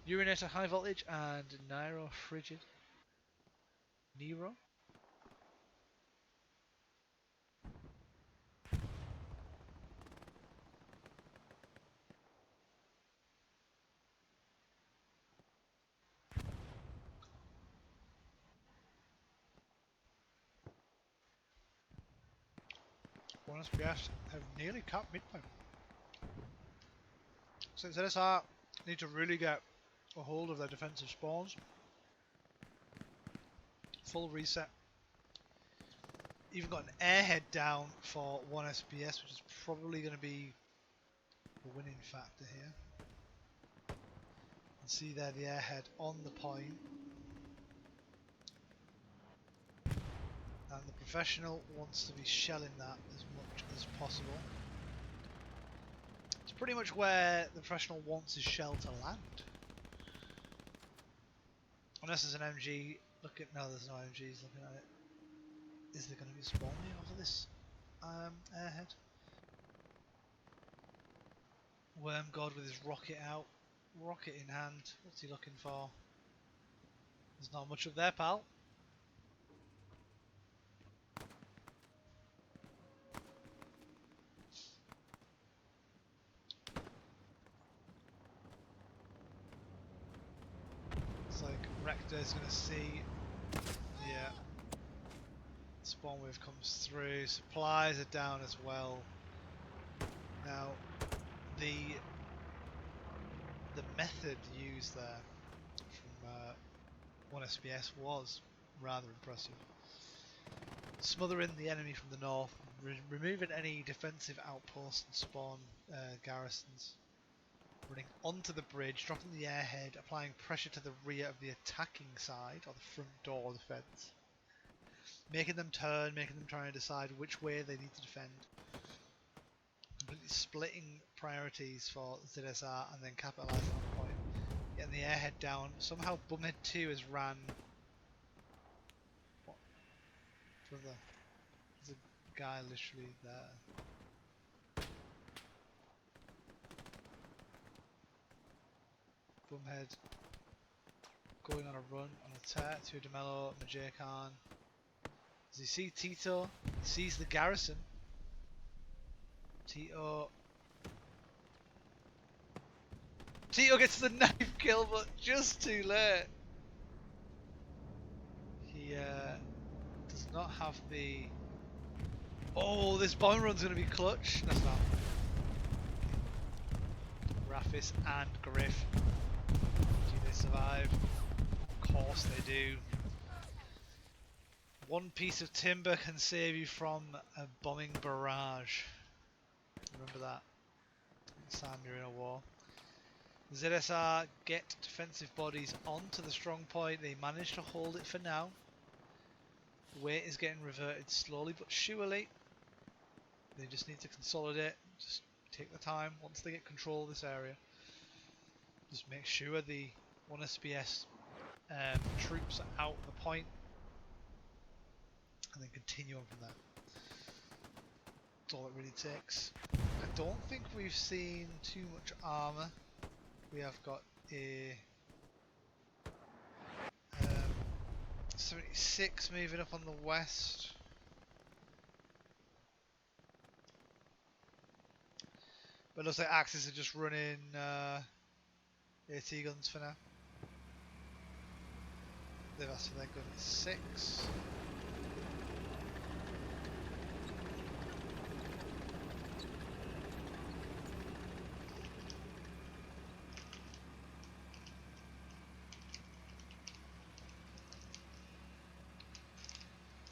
Urinator High Voltage and Nero Frigid. Nero. Bonus BS have nearly capped midpoint. So ZSR need to really get a hold of their defensive spawns. Full reset. Even got an airhead down for 1 SBS, which is probably going to be the winning factor here. And see there the airhead on the point. And the professional wants to be shelling that as much as possible. It's pretty much where the professional wants his shell to land. Unless there's an MG, no, there's no MGs looking at it. Is there going to be a spawn here over this airhead? Worm God with his rocket out. Rocket in hand. What's he looking for? There's not much up there, pal. It's like Rector's going to see. Yeah. Spawn wave comes through. Supplies are down as well. Now, the method used there from 1SBS was rather impressive. Smothering the enemy from the north, removing any defensive outposts and spawn garrisons. running onto the bridge, dropping the airhead, applying pressure to the rear of the attacking side, or the front door of the fence. Making them turn, making them try and decide which way they need to defend. Completely splitting priorities for ZSR and then capitalising on the point. Getting the airhead down. Somehow Bumhead 2 has ran... What? Brother. There's a guy literally there. Bumhead going on a run, on a tear to DeMello, Majakan. Does he see Tito? He sees the garrison. Tito gets the knife kill, but just too late. He does not have the... Oh, this bomb run's going to be clutch. That's not. Rafis and Griff. Do they survive? Of course they do. One piece of timber can save you from a bombing barrage. Remember that. Next time you're in a war. ZSR get defensive bodies onto the strong point. They manage to hold it for now. The weight is getting reverted slowly but surely. They just need to consolidate. Just take the time. Once they get control of this area, just make sure the 1SPS troops are out the point, and then continue on from there. That's all it really takes. I don't think we've seen too much armour. We have got a 76 moving up on the west. But it looks like Axis are just running AT guns for now. They've asked for their gun at 6.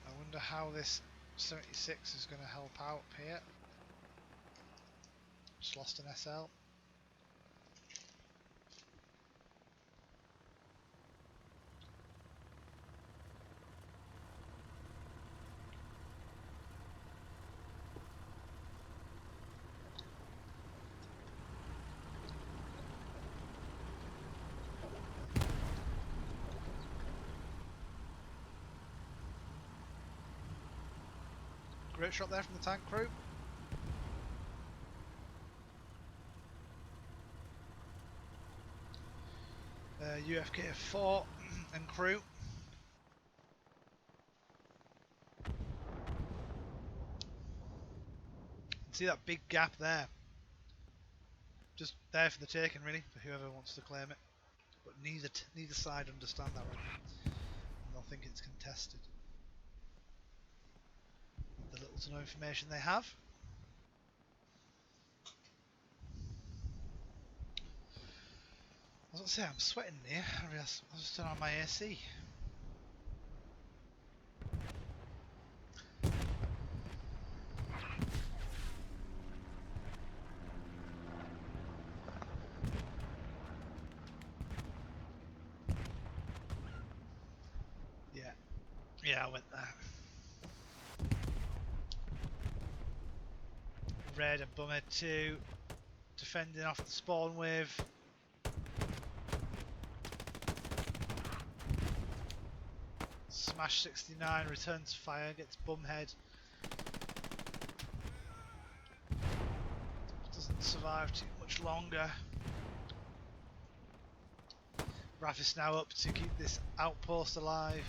I wonder how this 76 is going to help out here. Just lost an SL. Great shot there from the tank crew. UFK 4 and crew. See that big gap there? Just there for the taking, really, for whoever wants to claim it. But neither side understand that right now. And they'll think it's contested. The little to no information they have. I was going to say, I'm sweating here. I was just turning on my AC. Yeah, I went there. Red and Bumhead 2 defending off the spawn wave. Smash 69 returns fire, gets Bumhead. Doesn't survive too much longer. Rafis now up to keep this outpost alive.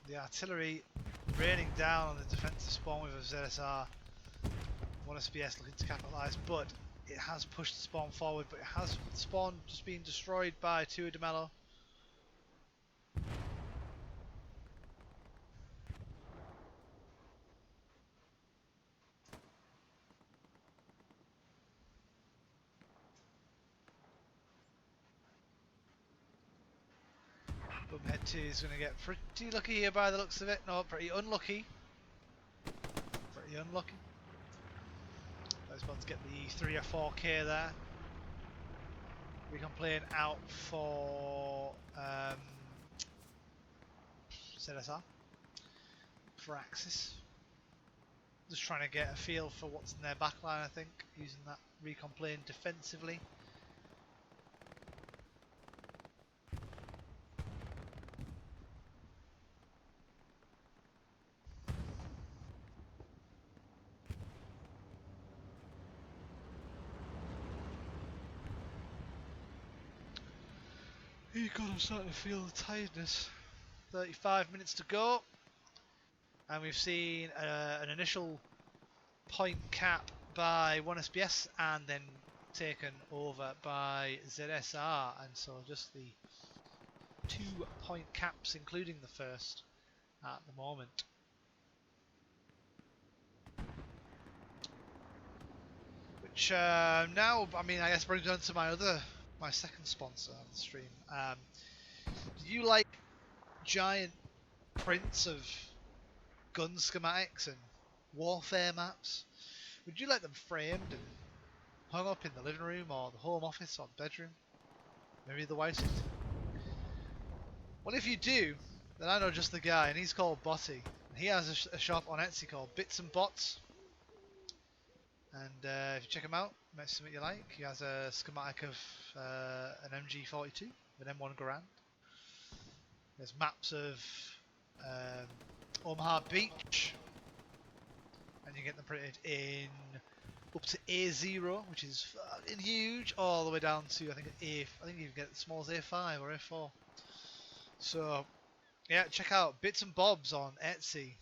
The artillery raining down on the defensive spawn wave of ZSR. 1SPS looking to capitalise, but it has pushed the spawn forward, but it has spawn just being destroyed by 2 DeMello. Bumhead 2 is going to get pretty lucky here by the looks of it. No, pretty unlucky. Pretty unlucky. I was about to get the 3 or 4k there. Recomplain out for ZSR for Axis. Just trying to get a feel for what's in their backline, I think, using that recomplain defensively. Oh God, I'm starting to feel the tiredness. 35 minutes to go, and we've seen an initial point cap by 1SBS and then taken over by ZSR, and so just the 2 point caps, including the first, at the moment. Which now, I mean, I guess brings on to my second sponsor on the stream. Do you like giant prints of gun schematics and warfare maps? Would you like them framed and hung up in the living room or the home office or the bedroom? Maybe the white seat? Well, if you do, then I know just the guy, and he's called Botty. He has a shop on Etsy called Bits and Bots. And if you check him out, might something you like. He has a schematic of an MG42 with an M1 Garand. There's maps of Omaha Beach, and you get them printed in up to A0, which is fucking huge, all the way down to I think you can get it as small as A5 or A4. So yeah, check out Bits and Bobs on Etsy.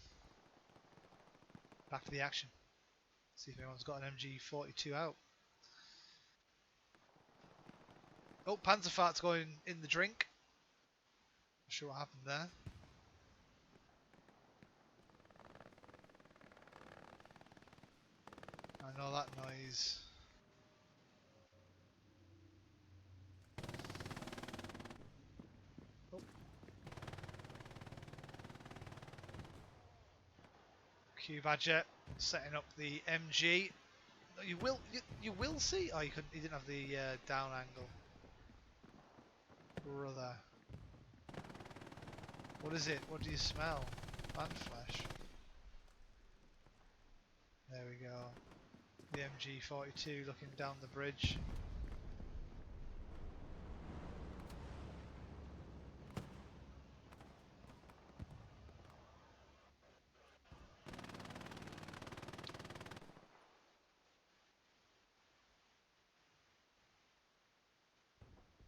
Back to the action. See if anyone's got an MG42 out. Oh, Panzerfahrt's going in the drink. Not sure what happened there. I know that noise. Oh. Q Badger setting up the MG. You will see. Oh, you didn't have the down angle, brother. What is it? What do you smell? Man flesh. There we go. The MG42 looking down the bridge.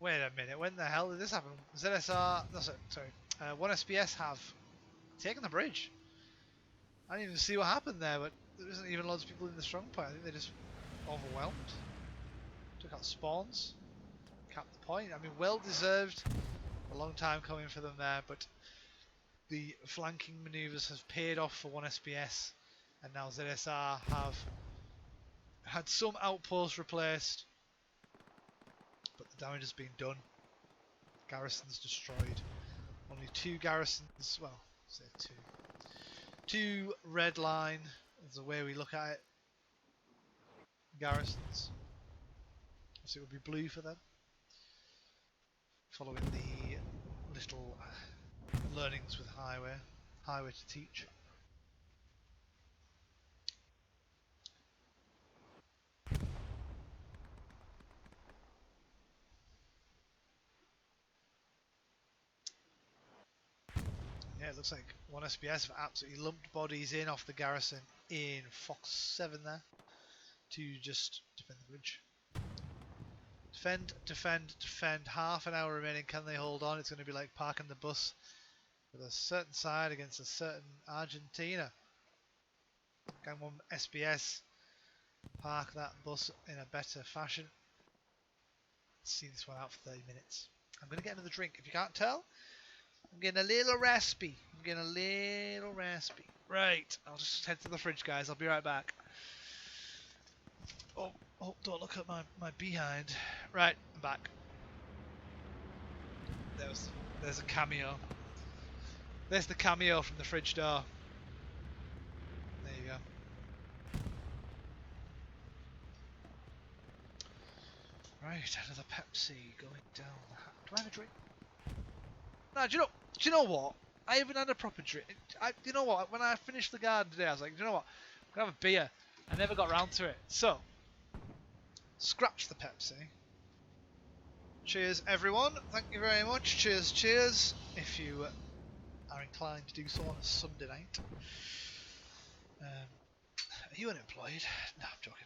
Wait a minute, when the hell did this happen? ZSR, no, sorry, 1SBS have taken the bridge. I didn't even see what happened there, but there isn't even loads of people in the strong point. I think they just overwhelmed. Took out spawns, capped the point. I mean, well deserved. A long time coming for them there, but the flanking manoeuvres have paid off for 1SBS, and now ZSR have had some outposts replaced, but the damage has been done. Garrisons destroyed. Only 2 garrisons, well, say 2. 2 red line is the way we look at it. Garrisons. So it would be blue for them. Following the little learnings with highway to teach. Yeah, it looks like 1SBS have absolutely lumped bodies in off the garrison in Fox 7 there to just defend the bridge. Defend, defend, defend. Half an hour remaining. Can they hold on? It's going to be like parking the bus with a certain side against a certain Argentina. Can one SBS park that bus in a better fashion? Let's see this one out for 30 minutes. I'm going to get another drink. If you can't tell, I'm getting a little raspy. Right, I'll just head to the fridge, guys. I'll be right back. Oh, don't look at my behind. Right, I'm back. There's a cameo. There's the cameo from the fridge door. There you go. Right, another Pepsi going down the hatch. Do I have a drink? No, do you know what? I haven't had a proper drink. You know what? When I finished the garden today, I was like, do you know what? I'm gonna have a beer. I never got round to it. So, scratch the Pepsi. Cheers, everyone. Thank you very much. Cheers, cheers. If you are inclined to do so on a Sunday night. Are you unemployed? No, I'm joking.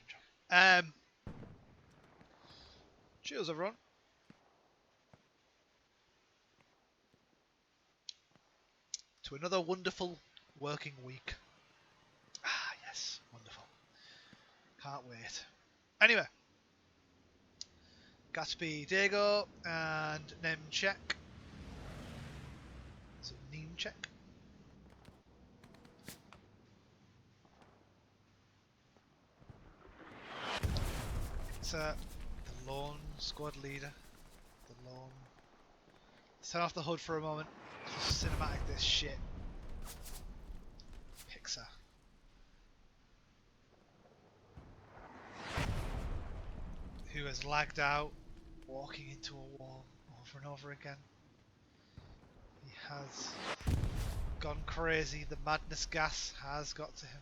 Cheers, everyone. To another wonderful working week. Ah, yes, wonderful. Can't wait. Anyway, Gatsby Dago and Nemchek. Is it Nemchek? It's the lone squad leader. The lone. Let's turn off the HUD for a moment. Just cinematic this shit. Pixar. Who has lagged out, walking into a wall over and over again. He has gone crazy. The madness gas has got to him.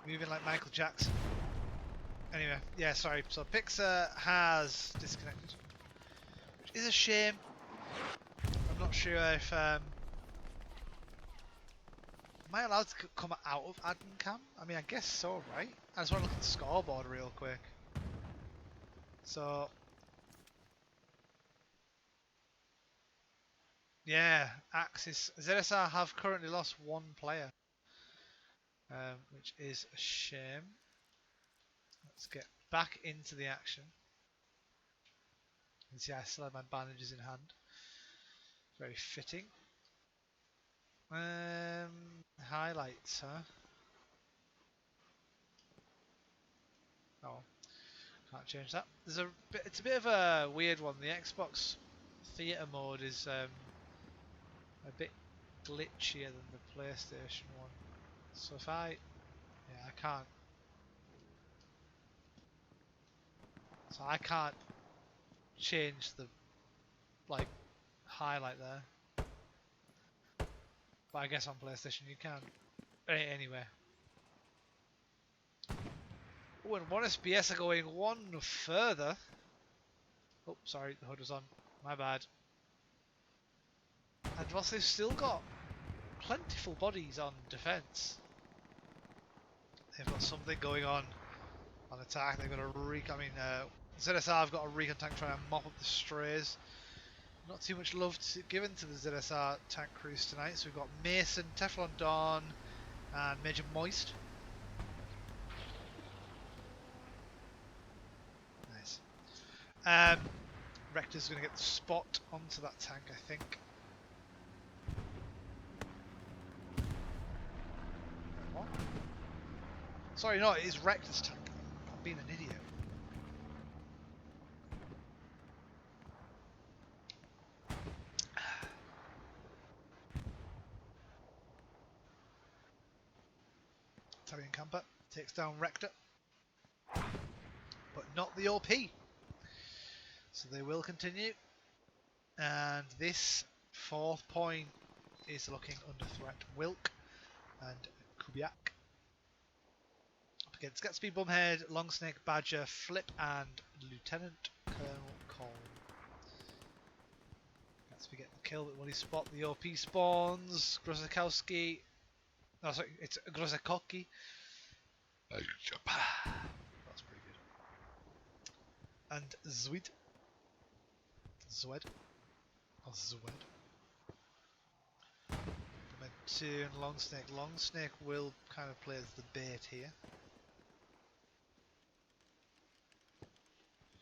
Moving like Michael Jackson. Anyway, yeah, sorry. So Pixar has disconnected, which is a shame. I'm not sure if am I allowed to come out of admin cam? I mean, I guess so, right? I just want to look at the scoreboard real quick. So, yeah, Axis ZSR have currently lost one player, which is a shame. Let's get back into the action. You can see I still have my bandages in hand. Very fitting. Highlights, huh? Oh, can't change that. It's a bit of a weird one. The Xbox theater mode is a bit glitchier than the PlayStation one. So if I can't. So I can't change the highlight there. But I guess on PlayStation you can. Anyway. Oh, and 1SBS are going one further. Oh, sorry, the HUD was on. My bad. And whilst they've still got plentiful bodies on defence, they've got something going on attack. They've got a ZSR have got a recon tank trying to mop up the strays. Not too much love given to the ZSR tank crews tonight. So we've got Mason, Teflon Dawn, and Major Moist. Nice. Rector's going to get the spot onto that tank, I think. What? Sorry, no, it is Rector's tank. I'm being an idiot. Italian camper takes down Rector, but not the OP. So they will continue, and this fourth point is looking under threat. Wilk and Kubiak up against Gatsby, Bumhead, Longsnake, Badger, Flip, and Lieutenant Colonel Cole. Gatsby getting the kill, but will he spot the OP spawns? Grozakowski. No, sorry, it's Grozakowski. That's pretty good. And Zwed. Or Zwed. Two and Longsnake. Longsnake will kind of play as the bait here.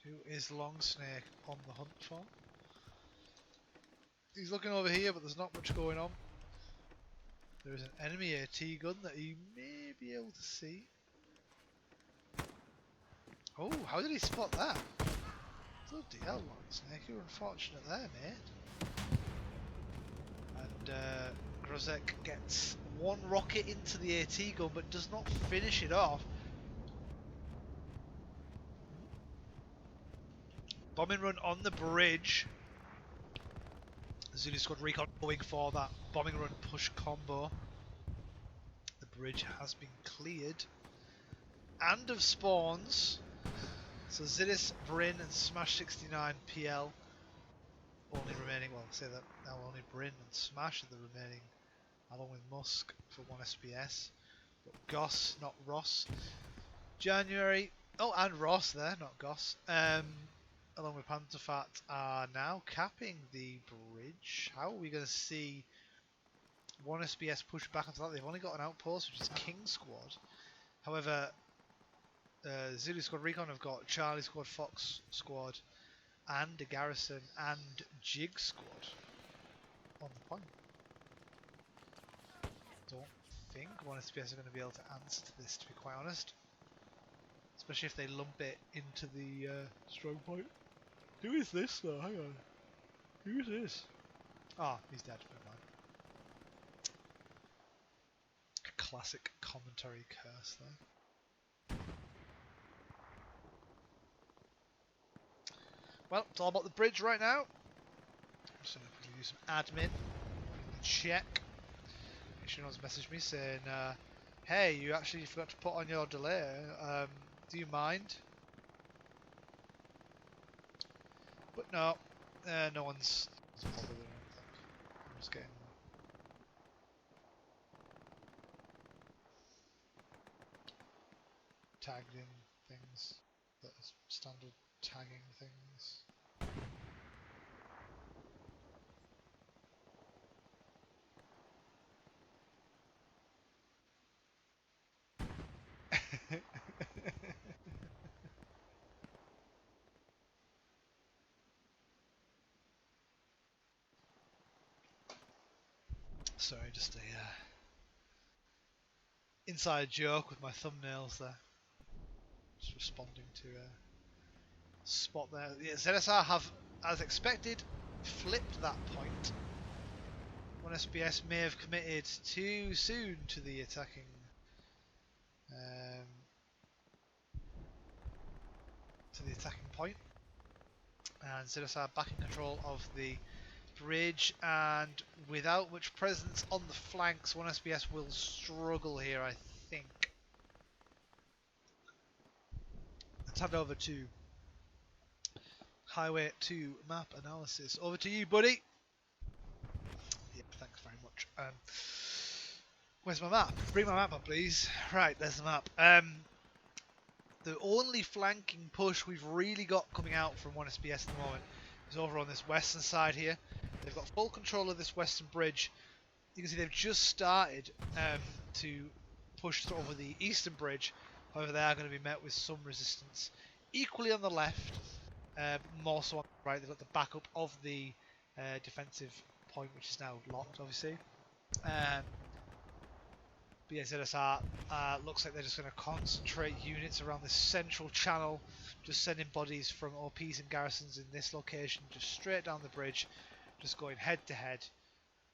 Who is Longsnake on the hunt for? He's looking over here, but there's not much going on. There is an enemy AT gun that he may be able to see. Oh, how did he spot that? Bloody hell, Longsnake, you're unfortunate there, mate. And Grozek gets one rocket into the AT gun, but does not finish it off. Bombing run on the bridge. Zulu Squad Recon going for that bombing run push combo. The bridge has been cleared. And of spawns. So Zidis, Bryn and Smash 69 PL only remaining, well, say that now only Bryn and Smash are the remaining, along with Musk for 1 SPS. But Goss, not Ross. January, oh, and Ross there, not Goss. Along with Pantherfat are now capping the bridge. How are we going to see 1 SBS push back onto that? They've only got an outpost, which is King Squad. However, Zulu Squad Recon have got Charlie Squad, Fox Squad, and a Garrison and Jig Squad on the point. Don't think 1 SPS are going to be able to answer to this, to be quite honest. Especially if they lump it into the strong point. Who is this though? Hang on. Who is this? Ah, he's dead. Never mind. A classic commentary curse there. Well, it's all about the bridge right now. I'm just going to quickly do some admin. Check. Shino's messaged me saying, hey, you actually forgot to put on your delay. Do you mind? But no, no one's bothered or anything. I'm just getting tagged in things that are standard tagging things. Sorry, just a inside joke with my thumbnails there. Just responding to a spot there. Yeah, ZSR have, as expected, flipped that point. 1 SBS may have committed too soon to the attacking point, and ZSR back in control of the bridge, and without much presence on the flanks, 1 SBS will struggle here, I think. Let's hand over to Highway 2 map analysis. Over to you, buddy. Yep, thanks very much. Where's my map? Bring my map up, please. Right, there's the map. The only flanking push we've really got coming out from 1 SBS at the moment is over on this western side here. They've got full control of this western bridge. You can see they've just started to push over the eastern bridge. However, they are going to be met with some resistance. Equally on the left, but more so on the right. They've got the backup of the defensive point, which is now locked, obviously. But yeah, ZSR looks like they're just going to concentrate units around this central channel, just sending bodies from OPs and garrisons in this location, just straight down the bridge, just going head to head,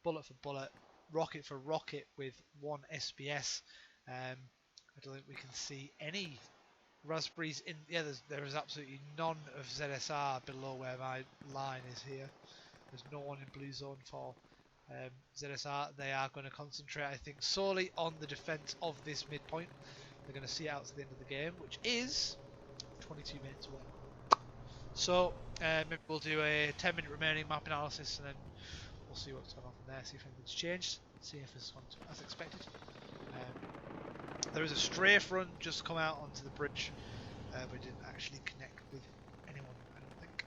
bullet for bullet, rocket for rocket with 1 SBS. I don't think we can see any raspberries in. Yeah, there is absolutely none of ZSR below where my line is here. There's no one in blue zone for ZSR. They are going to concentrate, I think, solely on the defense of this midpoint. They're going to see it out to the end of the game, which is 22 minutes away. So maybe we'll do a 10-minute remaining map analysis, and then we'll see what's going on from there, see if anything's changed, see if it's gone as expected. There is a strafe run just come out onto the bridge, but it didn't actually connect with anyone, I don't think.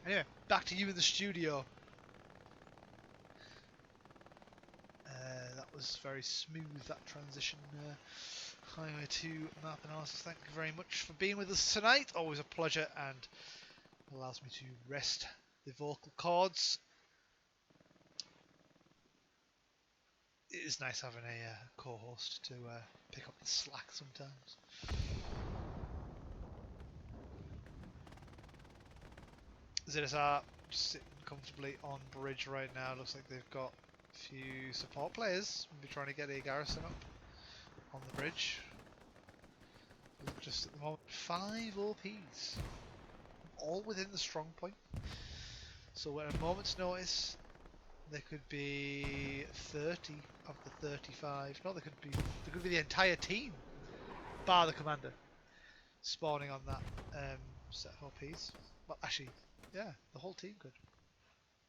Anyway, back to you in the studio. That was very smooth, that transition. Highway 2 map analysis. Thank you very much for being with us tonight. Always a pleasure, and allows me to rest the vocal cords. It is nice having a co-host to pick up the slack sometimes. ZSR just sitting comfortably on bridge right now. Looks like they've got a few support players. Maybe trying to get a garrison up on the bridge. Just at the moment, 5 OPs. all within the strong point. So at a moment's notice, there could be 30 of the 35. No, there could be the entire team, bar the commander, spawning on that set of OPs. Well, actually, yeah, the whole team could.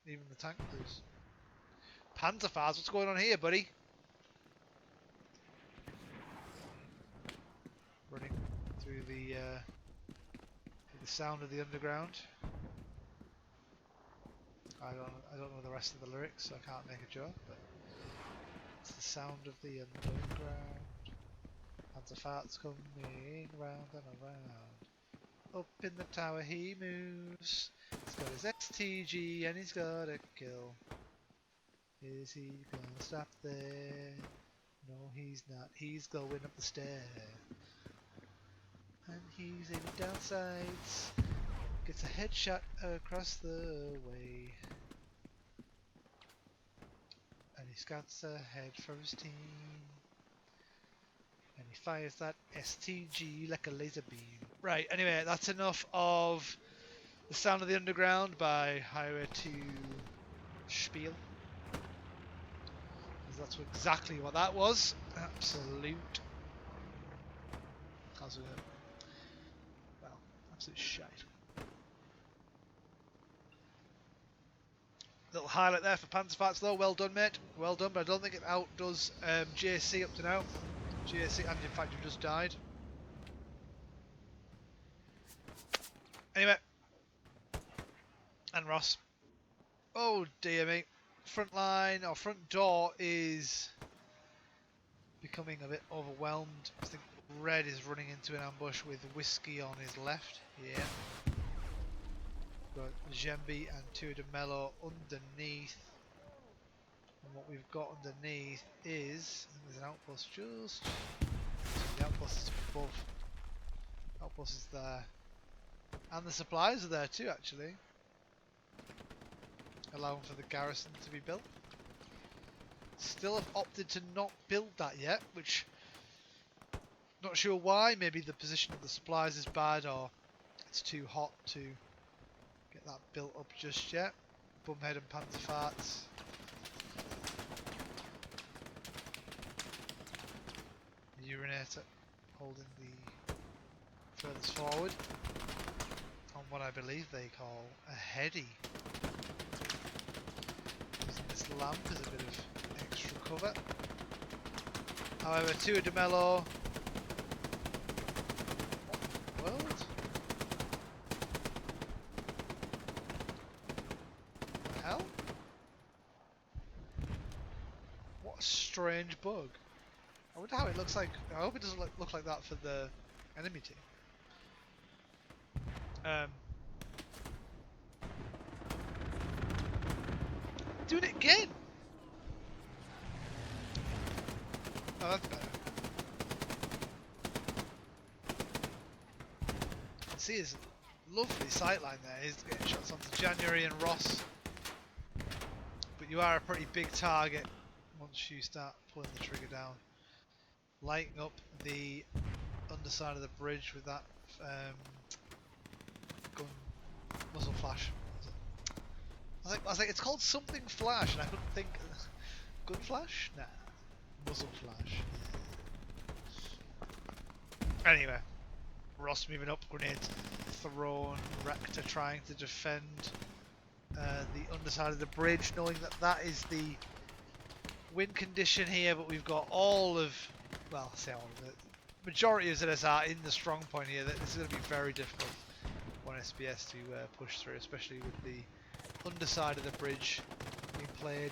Even the tank crews. Panzerfahrts, what's going on here, buddy? Running through the sound of the underground. I don't know the rest of the lyrics, so I can't make a joke, but it's the sound of the underground. Panzerfahrts coming round and around. Up in the tower he moves. He's got his STG and he's got a kill. Is he gonna stop there? No, he's not. He's going up the stair. And he's aiming down sights. Gets a headshot across the way. And he scouts ahead for his team. And he fires that STG like a laser beam. Right, anyway, that's enough of the sound of the underground by Highway to Spiel. Because that's exactly what that was. Absolute. Well, absolute shite. Little highlight there for Panzerfahrts though, well done mate, well done, but I don't think it outdoes JC up to now. JC, and in fact you just died. Anyway, and Ross. Oh dear me, front line, or front door is becoming a bit overwhelmed. I think Red is running into an ambush with Whiskey on his left, yeah. Got Jembi and Tua de Mello underneath, and what we've got underneath is, I think there's an outpost just, the outpost is above, outpost is there, and the supplies are there too actually, allowing for the garrison to be built. Still have opted to not build that yet, which, not sure why, maybe the position of the supplies is bad or it's too hot to get that built up just yet. Bumhead and Panzerfahrts. Urinator holding the furthest forward on what I believe they call a heady. Using this lamp as a bit of extra cover. However, Tua de Mello. What in the world? Hell? What a strange bug. I wonder how it looks like. I hope it doesn't look like that for the enemy team. Doing it again! Oh, that's better. You can see his lovely sightline there. He's getting shots onto January and Ross. But you are a pretty big target once you start pulling the trigger down. Lighting up the underside of the bridge with that gun muzzle flash. I was like, it's called something flash, and I couldn't think. Gun flash? Nah. Muzzle flash. Anyway, Ross moving up, grenades thrown, Rector trying to defend the underside of the bridge, knowing that that is the win condition here, but we've got all of, well, I say all of it, majority of ZSR in the strong point here. That this is going to be very difficult for SBS to push through, especially with the underside of the bridge being played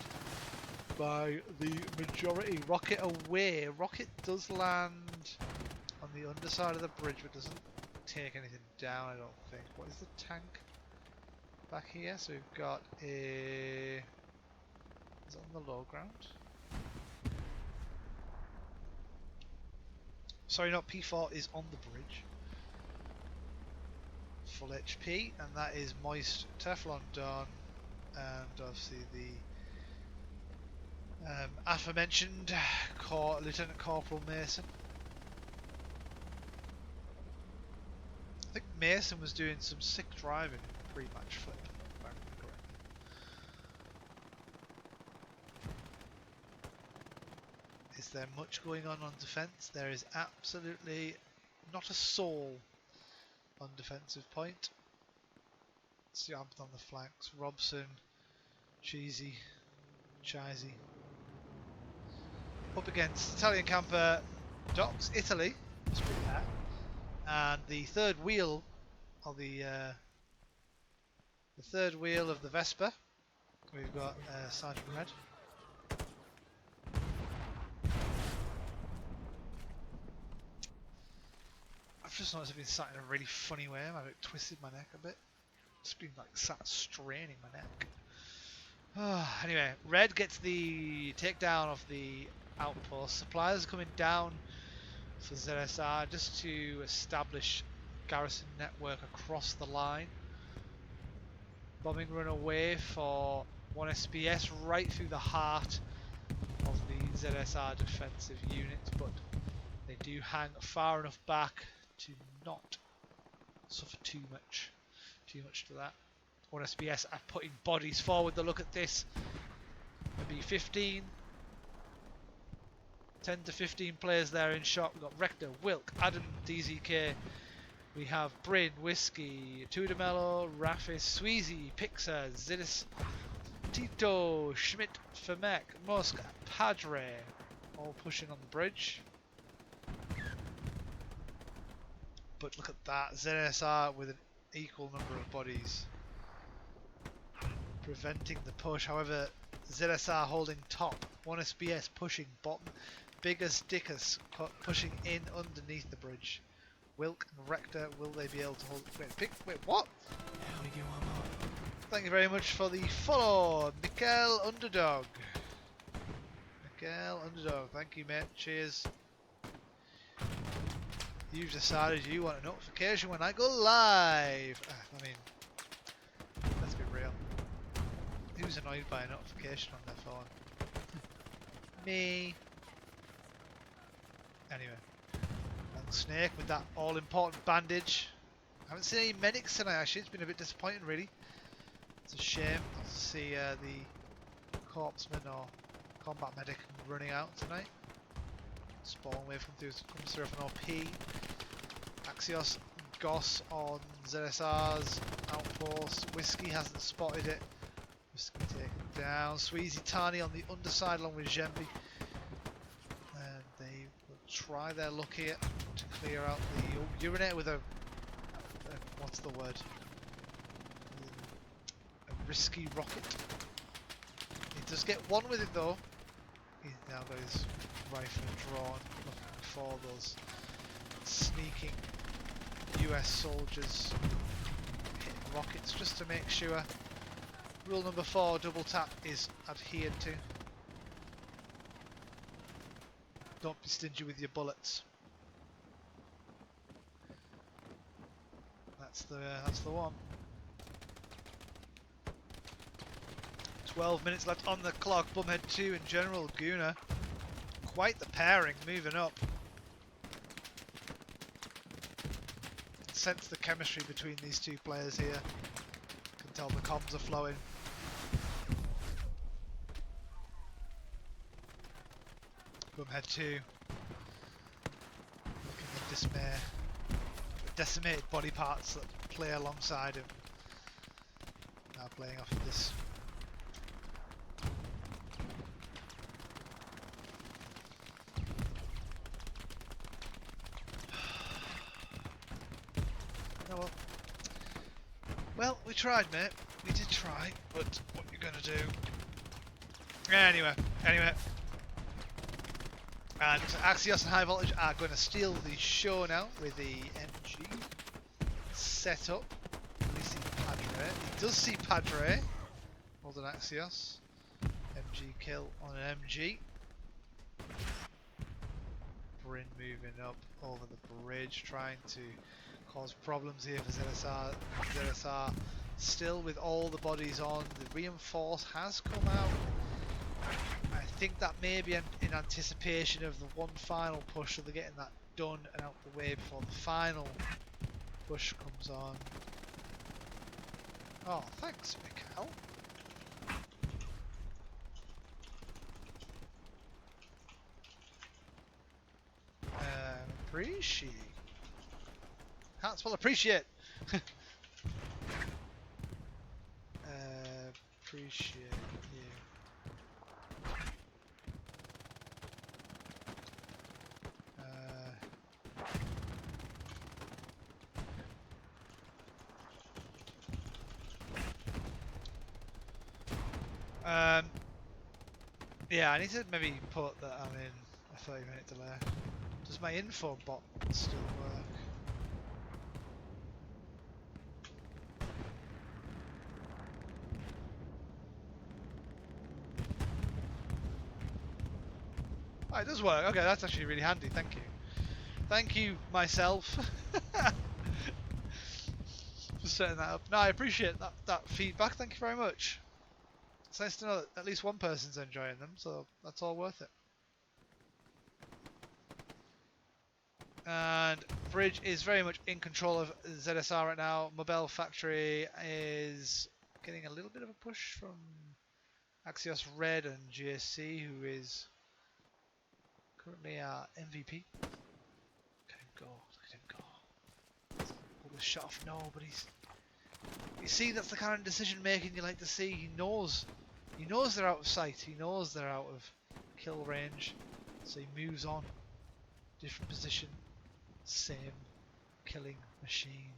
by the majority. Rocket away. Rocket does land on the underside of the bridge, but doesn't take anything down, I don't think. What is the tank back here? So we've got a... Is it on the low ground? Sorry, not P4 is on the bridge. Full HP, and that is Moist, Teflon Don, and obviously the aforementioned Lieutenant Corporal Mason. I think Mason was doing some sick driving pre-match flip, if I remember correctly. Is there much going on defence? There is absolutely not a soul on defensive point. See what happens on the flanks. Robson, Cheesy, Chizzy. Up against Italian camper, Docks, Italy, must be there. And the third wheel of the third wheel of the Vespa. We've got Sergeant Red. I've just noticed I've been sat in a really funny way. I've twisted my neck a bit. Just been like sat straining my neck. Anyway, Red gets the takedown of the outpost. Suppliers coming down for ZSR just to establish garrison network across the line. Bombing run away for 1 SPS right through the heart of the ZSR defensive unit, but they do hang far enough back to not suffer too much to that. 1 SPS are putting bodies forward. The look at this. Maybe 10 to 15 players there in shot. We've got Rector, Wilk, Adam, DZK. We have Bryn, Whiskey, Tudamello, Raffis, Sweezy, Pixar, Zidis, Tito, Schmidt, Fermek, Musk, Padre, all pushing on the bridge. But look at that, ZSR with an equal number of bodies preventing the push. However, ZSR holding top, 1 SBS pushing bottom, Biggest Dickus pushing in underneath the bridge. Wilk and Rector, will they be able to hold? Wait, what? Yeah, we get one more. Thank you very much for the follow, Mikael Underdog. Mikael Underdog, thank you, mate. Cheers. You've decided you want a notification when I go live. I mean, let's be real. Who's annoyed by a notification on their phone? Me. Anyway. Snake with that all-important bandage. I haven't seen any medics tonight actually, it's been a bit disappointing really. It's a shame not to see the corpsman or combat medic running out tonight. Spawn wave comes through from OP. Axios and Goss on ZSR's outpost. Whiskey hasn't spotted it. Whiskey taken down. Sweezy Tani on the underside along with Jembi. And they will try their luck here to clear out the urinate with a what's the word? A risky rocket. He does get one with it though. He's now got his rifle drawn, looking for those sneaking US soldiers hitting rockets just to make sure. Rule number 4, double tap, is adhered to. Don't be stingy with your bullets. That's the one. 12 minutes left on the clock. Bumhead 2 and General Guna. Quite the pairing, moving up. Sense the chemistry between these two players here. Can tell the comms are flowing. Bumhead 2. Looking in dismay. Decimated body parts that play alongside him. Now playing off of this. Oh well. Well, we tried, mate. We did try, but what you're gonna do? Anyway. And Axios and High Voltage are going to steal the show now with the MG set up. We see Padre. He does see Padre. Hold on, Axios. MG kill on an MG. Bryn moving up over the bridge, trying to cause problems here for ZSR. ZSR still with all the bodies on. The reinforce has come out. I think that may be in anticipation of the one final push, so they're getting that done and out the way before the final push comes on. Oh, thanks, Mikhail. Appreciate. Can't spell appreciate. Appreciate you. Yeah, I need to maybe put that I'm in a 30-minute delay. Does my info bot still work? Oh, it does work. Okay, that's actually really handy. Thank you. Thank you, myself, for setting that up. No, I appreciate that feedback. Thank you very much. It's nice to know that at least one person's enjoying them, so that's all worth it. And Bridge is very much in control of ZSR right now. Mobile Factory is getting a little bit of a push from Axios Red and GSC, who is currently our MVP. Look at him go, look at him go. Pull the shot off nobody's. You see, that's the kind of decision making you like to see. He knows they're out of sight. He knows they're out of kill range. So he moves on. Different position. Same killing machine.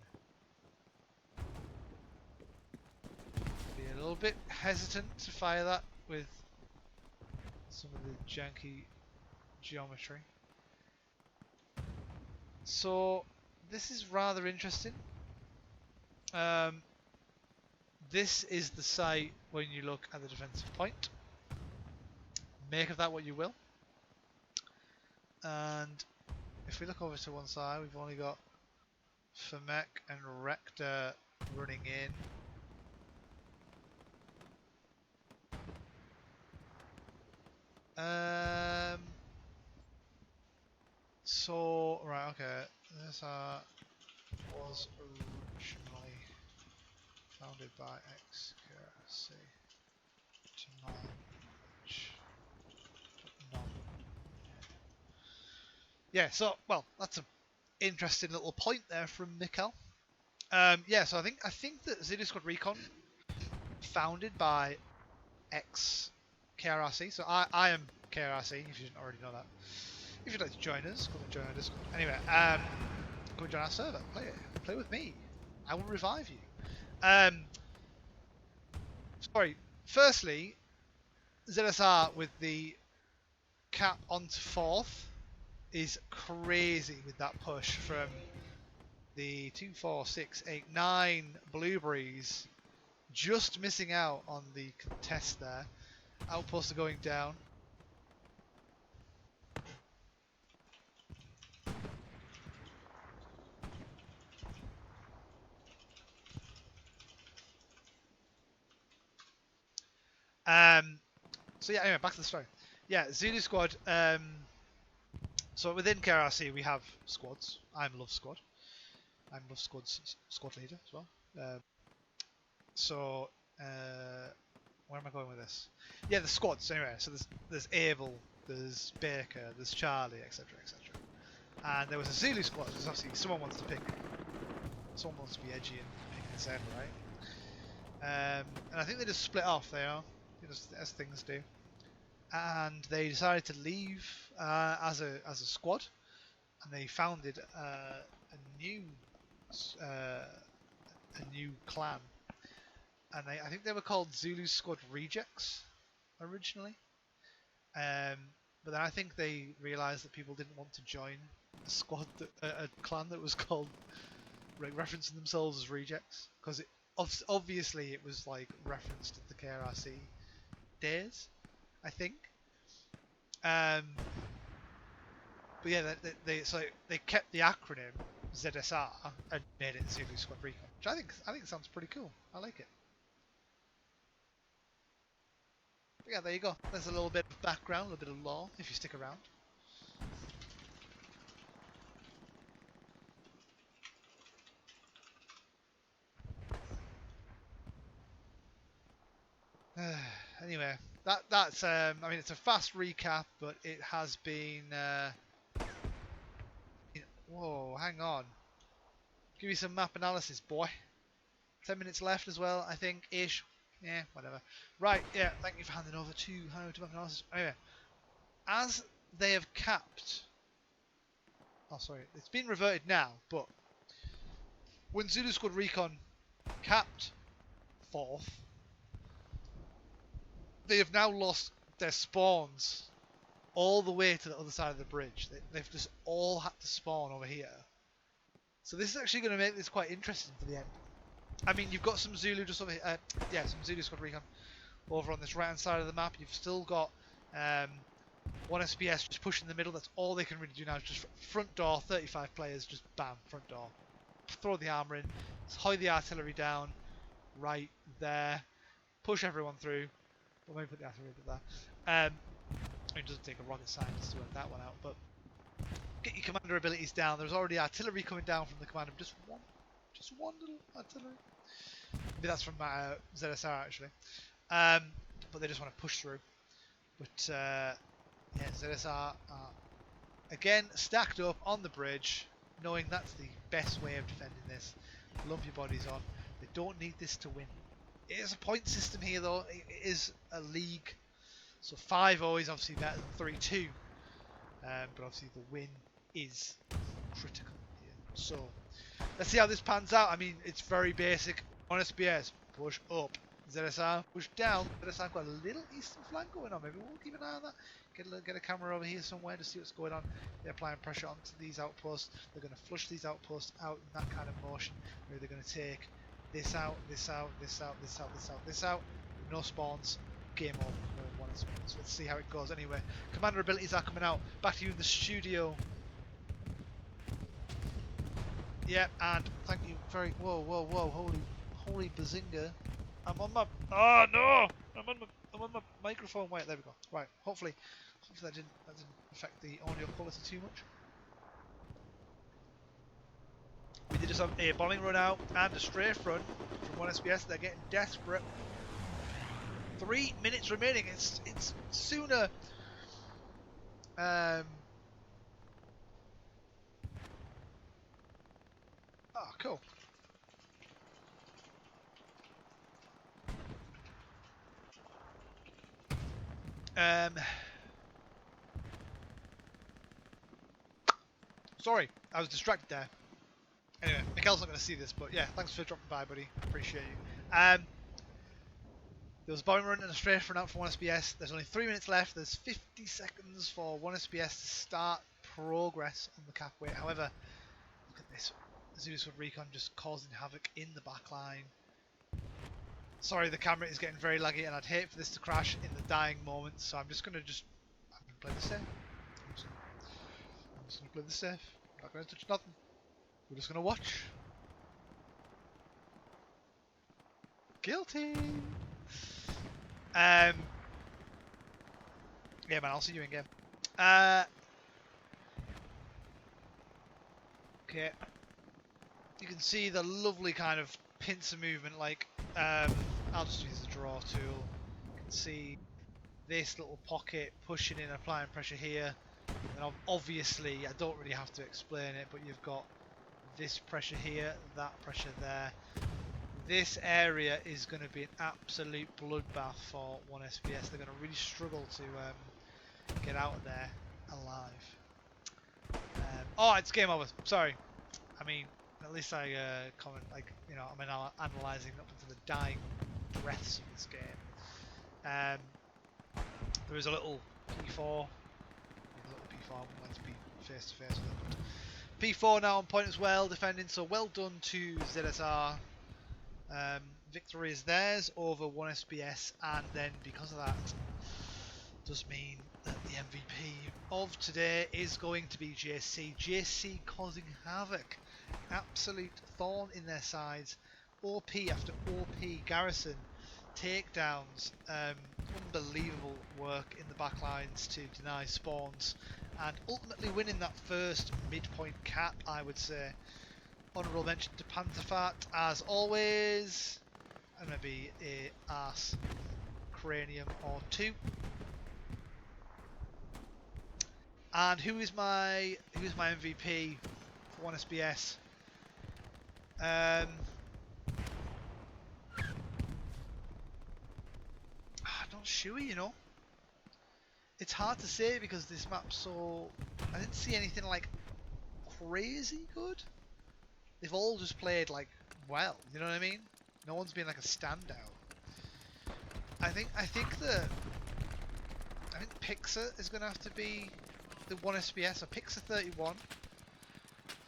Be a little bit hesitant to fire that with some of the janky geometry. So this is rather interesting. This is the site when you look at the defensive point. Make of that what you will. And if we look over to one side, we've only got Femek and Rector running in. So, right, okay. This was originally founded by XKC to my knowledge. None. Yeah, so, well, that's an interesting little point there from Mikkel. Yeah, so I think that Zero Squad Recon founded by ex-KRRC. So I am KRRC, if you didn't already know that. If you'd like to join us, come and join our Discord. Anyway, come and join our server. Play with me. I will revive you. Sorry. Firstly, ZSR with the cat onto 4th is crazy with that push from the 2, 4, 6, 8, 9 blueberries, just missing out on the contest there. Outposts are going down. So yeah, anyway, back to the story. Yeah, Zulu Squad. So within KRC we have squads. I'm Love Squad. I'm Love Squad's squad leader as well. So where am I going with this? Yeah, the squads. Anyway, so there's Abel, there's Baker, there's Charlie, etc., etc. And there was a Zulu squad because obviously someone wants to be edgy and pick his head, right? And I think they just split off. They are, as things do. And they decided to leave as a squad, and they founded a new clan, and I think they were called Zulu Squad Rejects originally, but then I think they realised that people didn't want to join a clan that was called referencing themselves as Rejects, because obviously it was like referenced to the KRC days, I think. But yeah, they kept the acronym ZSR and made it Zulu Squad Recon, which I think sounds pretty cool. I like it. But yeah, there you go. There's a little bit of background, a little bit of lore, if you stick around. anyway, that's I mean, it's a fast recap, but it has been. Whoa, hang on. Give you some map analysis, boy. 10 minutes left as well, I think, ish. Yeah, whatever. Right, yeah, thank you for handing over to how to map analysis. Anyway, as they have capped. Oh, sorry, it's been reverted now, but when Zulu Squad Recon capped 4th, they have now lost their spawns all the way to the other side of the bridge. They've just all had to spawn over here. So this is actually going to make this quite interesting for the end. I mean, you've got some Zulu just over here. Yeah, some Zulu Squad Recon over on this right-hand side of the map. You've still got 1SPS just pushing the middle. That's all they can really do now. Is just front door, 35 players, just bam, front door. Throw the armor in, hoy the artillery down, right there. Push everyone through. Well, maybe put the artillery there. I mean, it doesn't take a rocket scientist to work that one out, but get your commander abilities down. There's already artillery coming down from the commander. Just one little artillery. Maybe that's from ZSR actually. But they just want to push through. But yeah, ZSR are again stacked up on the bridge, knowing that's the best way of defending this. Lump your bodies on. They don't need this to win. It is a point system here though. It is a league. So 5-0 is obviously better than 3-2. But obviously the win is critical here. So let's see how this pans out. I mean, it's very basic. On SBS, push up. ZSR, push down. ZSR got a little eastern flank going on. Maybe we'll keep an eye on that. Get a camera over here somewhere to see what's going on. They're applying pressure onto these outposts. They're going to flush these outposts out in that kind of motion. Where they're going to take this out, this out, this out, this out, this out, this out. No spawns. Game over. So let's see how it goes. Anyway, commander abilities are coming out. Back to you in the studio. Yeah, and thank you very. Whoa! Holy bazinga! I'm on my. Oh no! I'm on my microphone. Wait, there we go. Right. Hopefully that didn't affect the audio quality too much. We did just have a bombing run out and a strafe run from 1SBS. They're getting desperate. 3 minutes remaining. It's sooner. Oh, cool. Sorry, I was distracted there. Anyway, Mikkel's not going to see this, but yeah, thanks for dropping by, buddy. Appreciate you. There was a bombing run and a strafe run out for 1SBS. There's only 3 minutes left. There's 50 seconds for 1SBS to start progress on the cap weight. However, look at this. Zeus with Recon just causing havoc in the back line. Sorry, the camera is getting very laggy, and I'd hate for this to crash in the dying moments. So I'm just going to play this safe. I'm just going to play this safe. I'm not going to touch nothing. We're just going to watch. Guilty. Yeah, man, I'll see you in game. Okay. You can see the lovely kind of pincer movement, like, I'll just use the draw tool. You can see this little pocket pushing in, applying pressure here. And obviously, I don't really have to explain it, but you've got this pressure here, that pressure there. This area is going to be an absolute bloodbath for 1SBS. They're going to really struggle to get out of there alive. Oh, it's game over. Sorry. I mean, at least I comment, like, you know, I'm analysing up into the dying breaths of this game. There is a little P4. A little P4. I wouldn't like to be face to face with it. But P4 now on point as well, defending. So well done to ZSR. Victory is theirs over 1SBS, and then because of that, does mean that the MVP of today is going to be JC. JC causing havoc, absolute thorn in their sides, OP after OP, Garrison, takedowns, unbelievable work in the backlines to deny spawns, and ultimately winning that first midpoint cap, I would say. Honourable mention to Pantherfat, as always. I'm going to be a arse cranium or two. And who's my MVP for 1SBS? Not sure, you know. It's hard to say because this map's so... I didn't see anything like crazy good. They've all just played like well, you know what I mean? No one's been like a standout. I think Pixar is going to have to be the 1SBS. So Pixar 31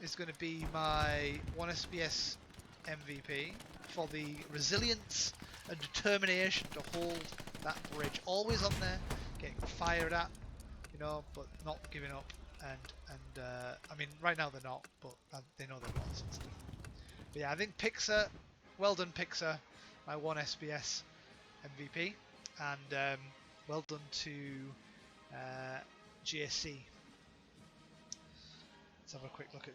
is going to be my 1SBS MVP for the resilience and determination to hold that bridge. Always on there, getting fired at, you know, but not giving up. And I mean, right now they're not, but they know there was and stuff. But yeah, I think Pixar, well done Pixar, my 1SBS MVP, and well done to GSC. Let's have a quick look at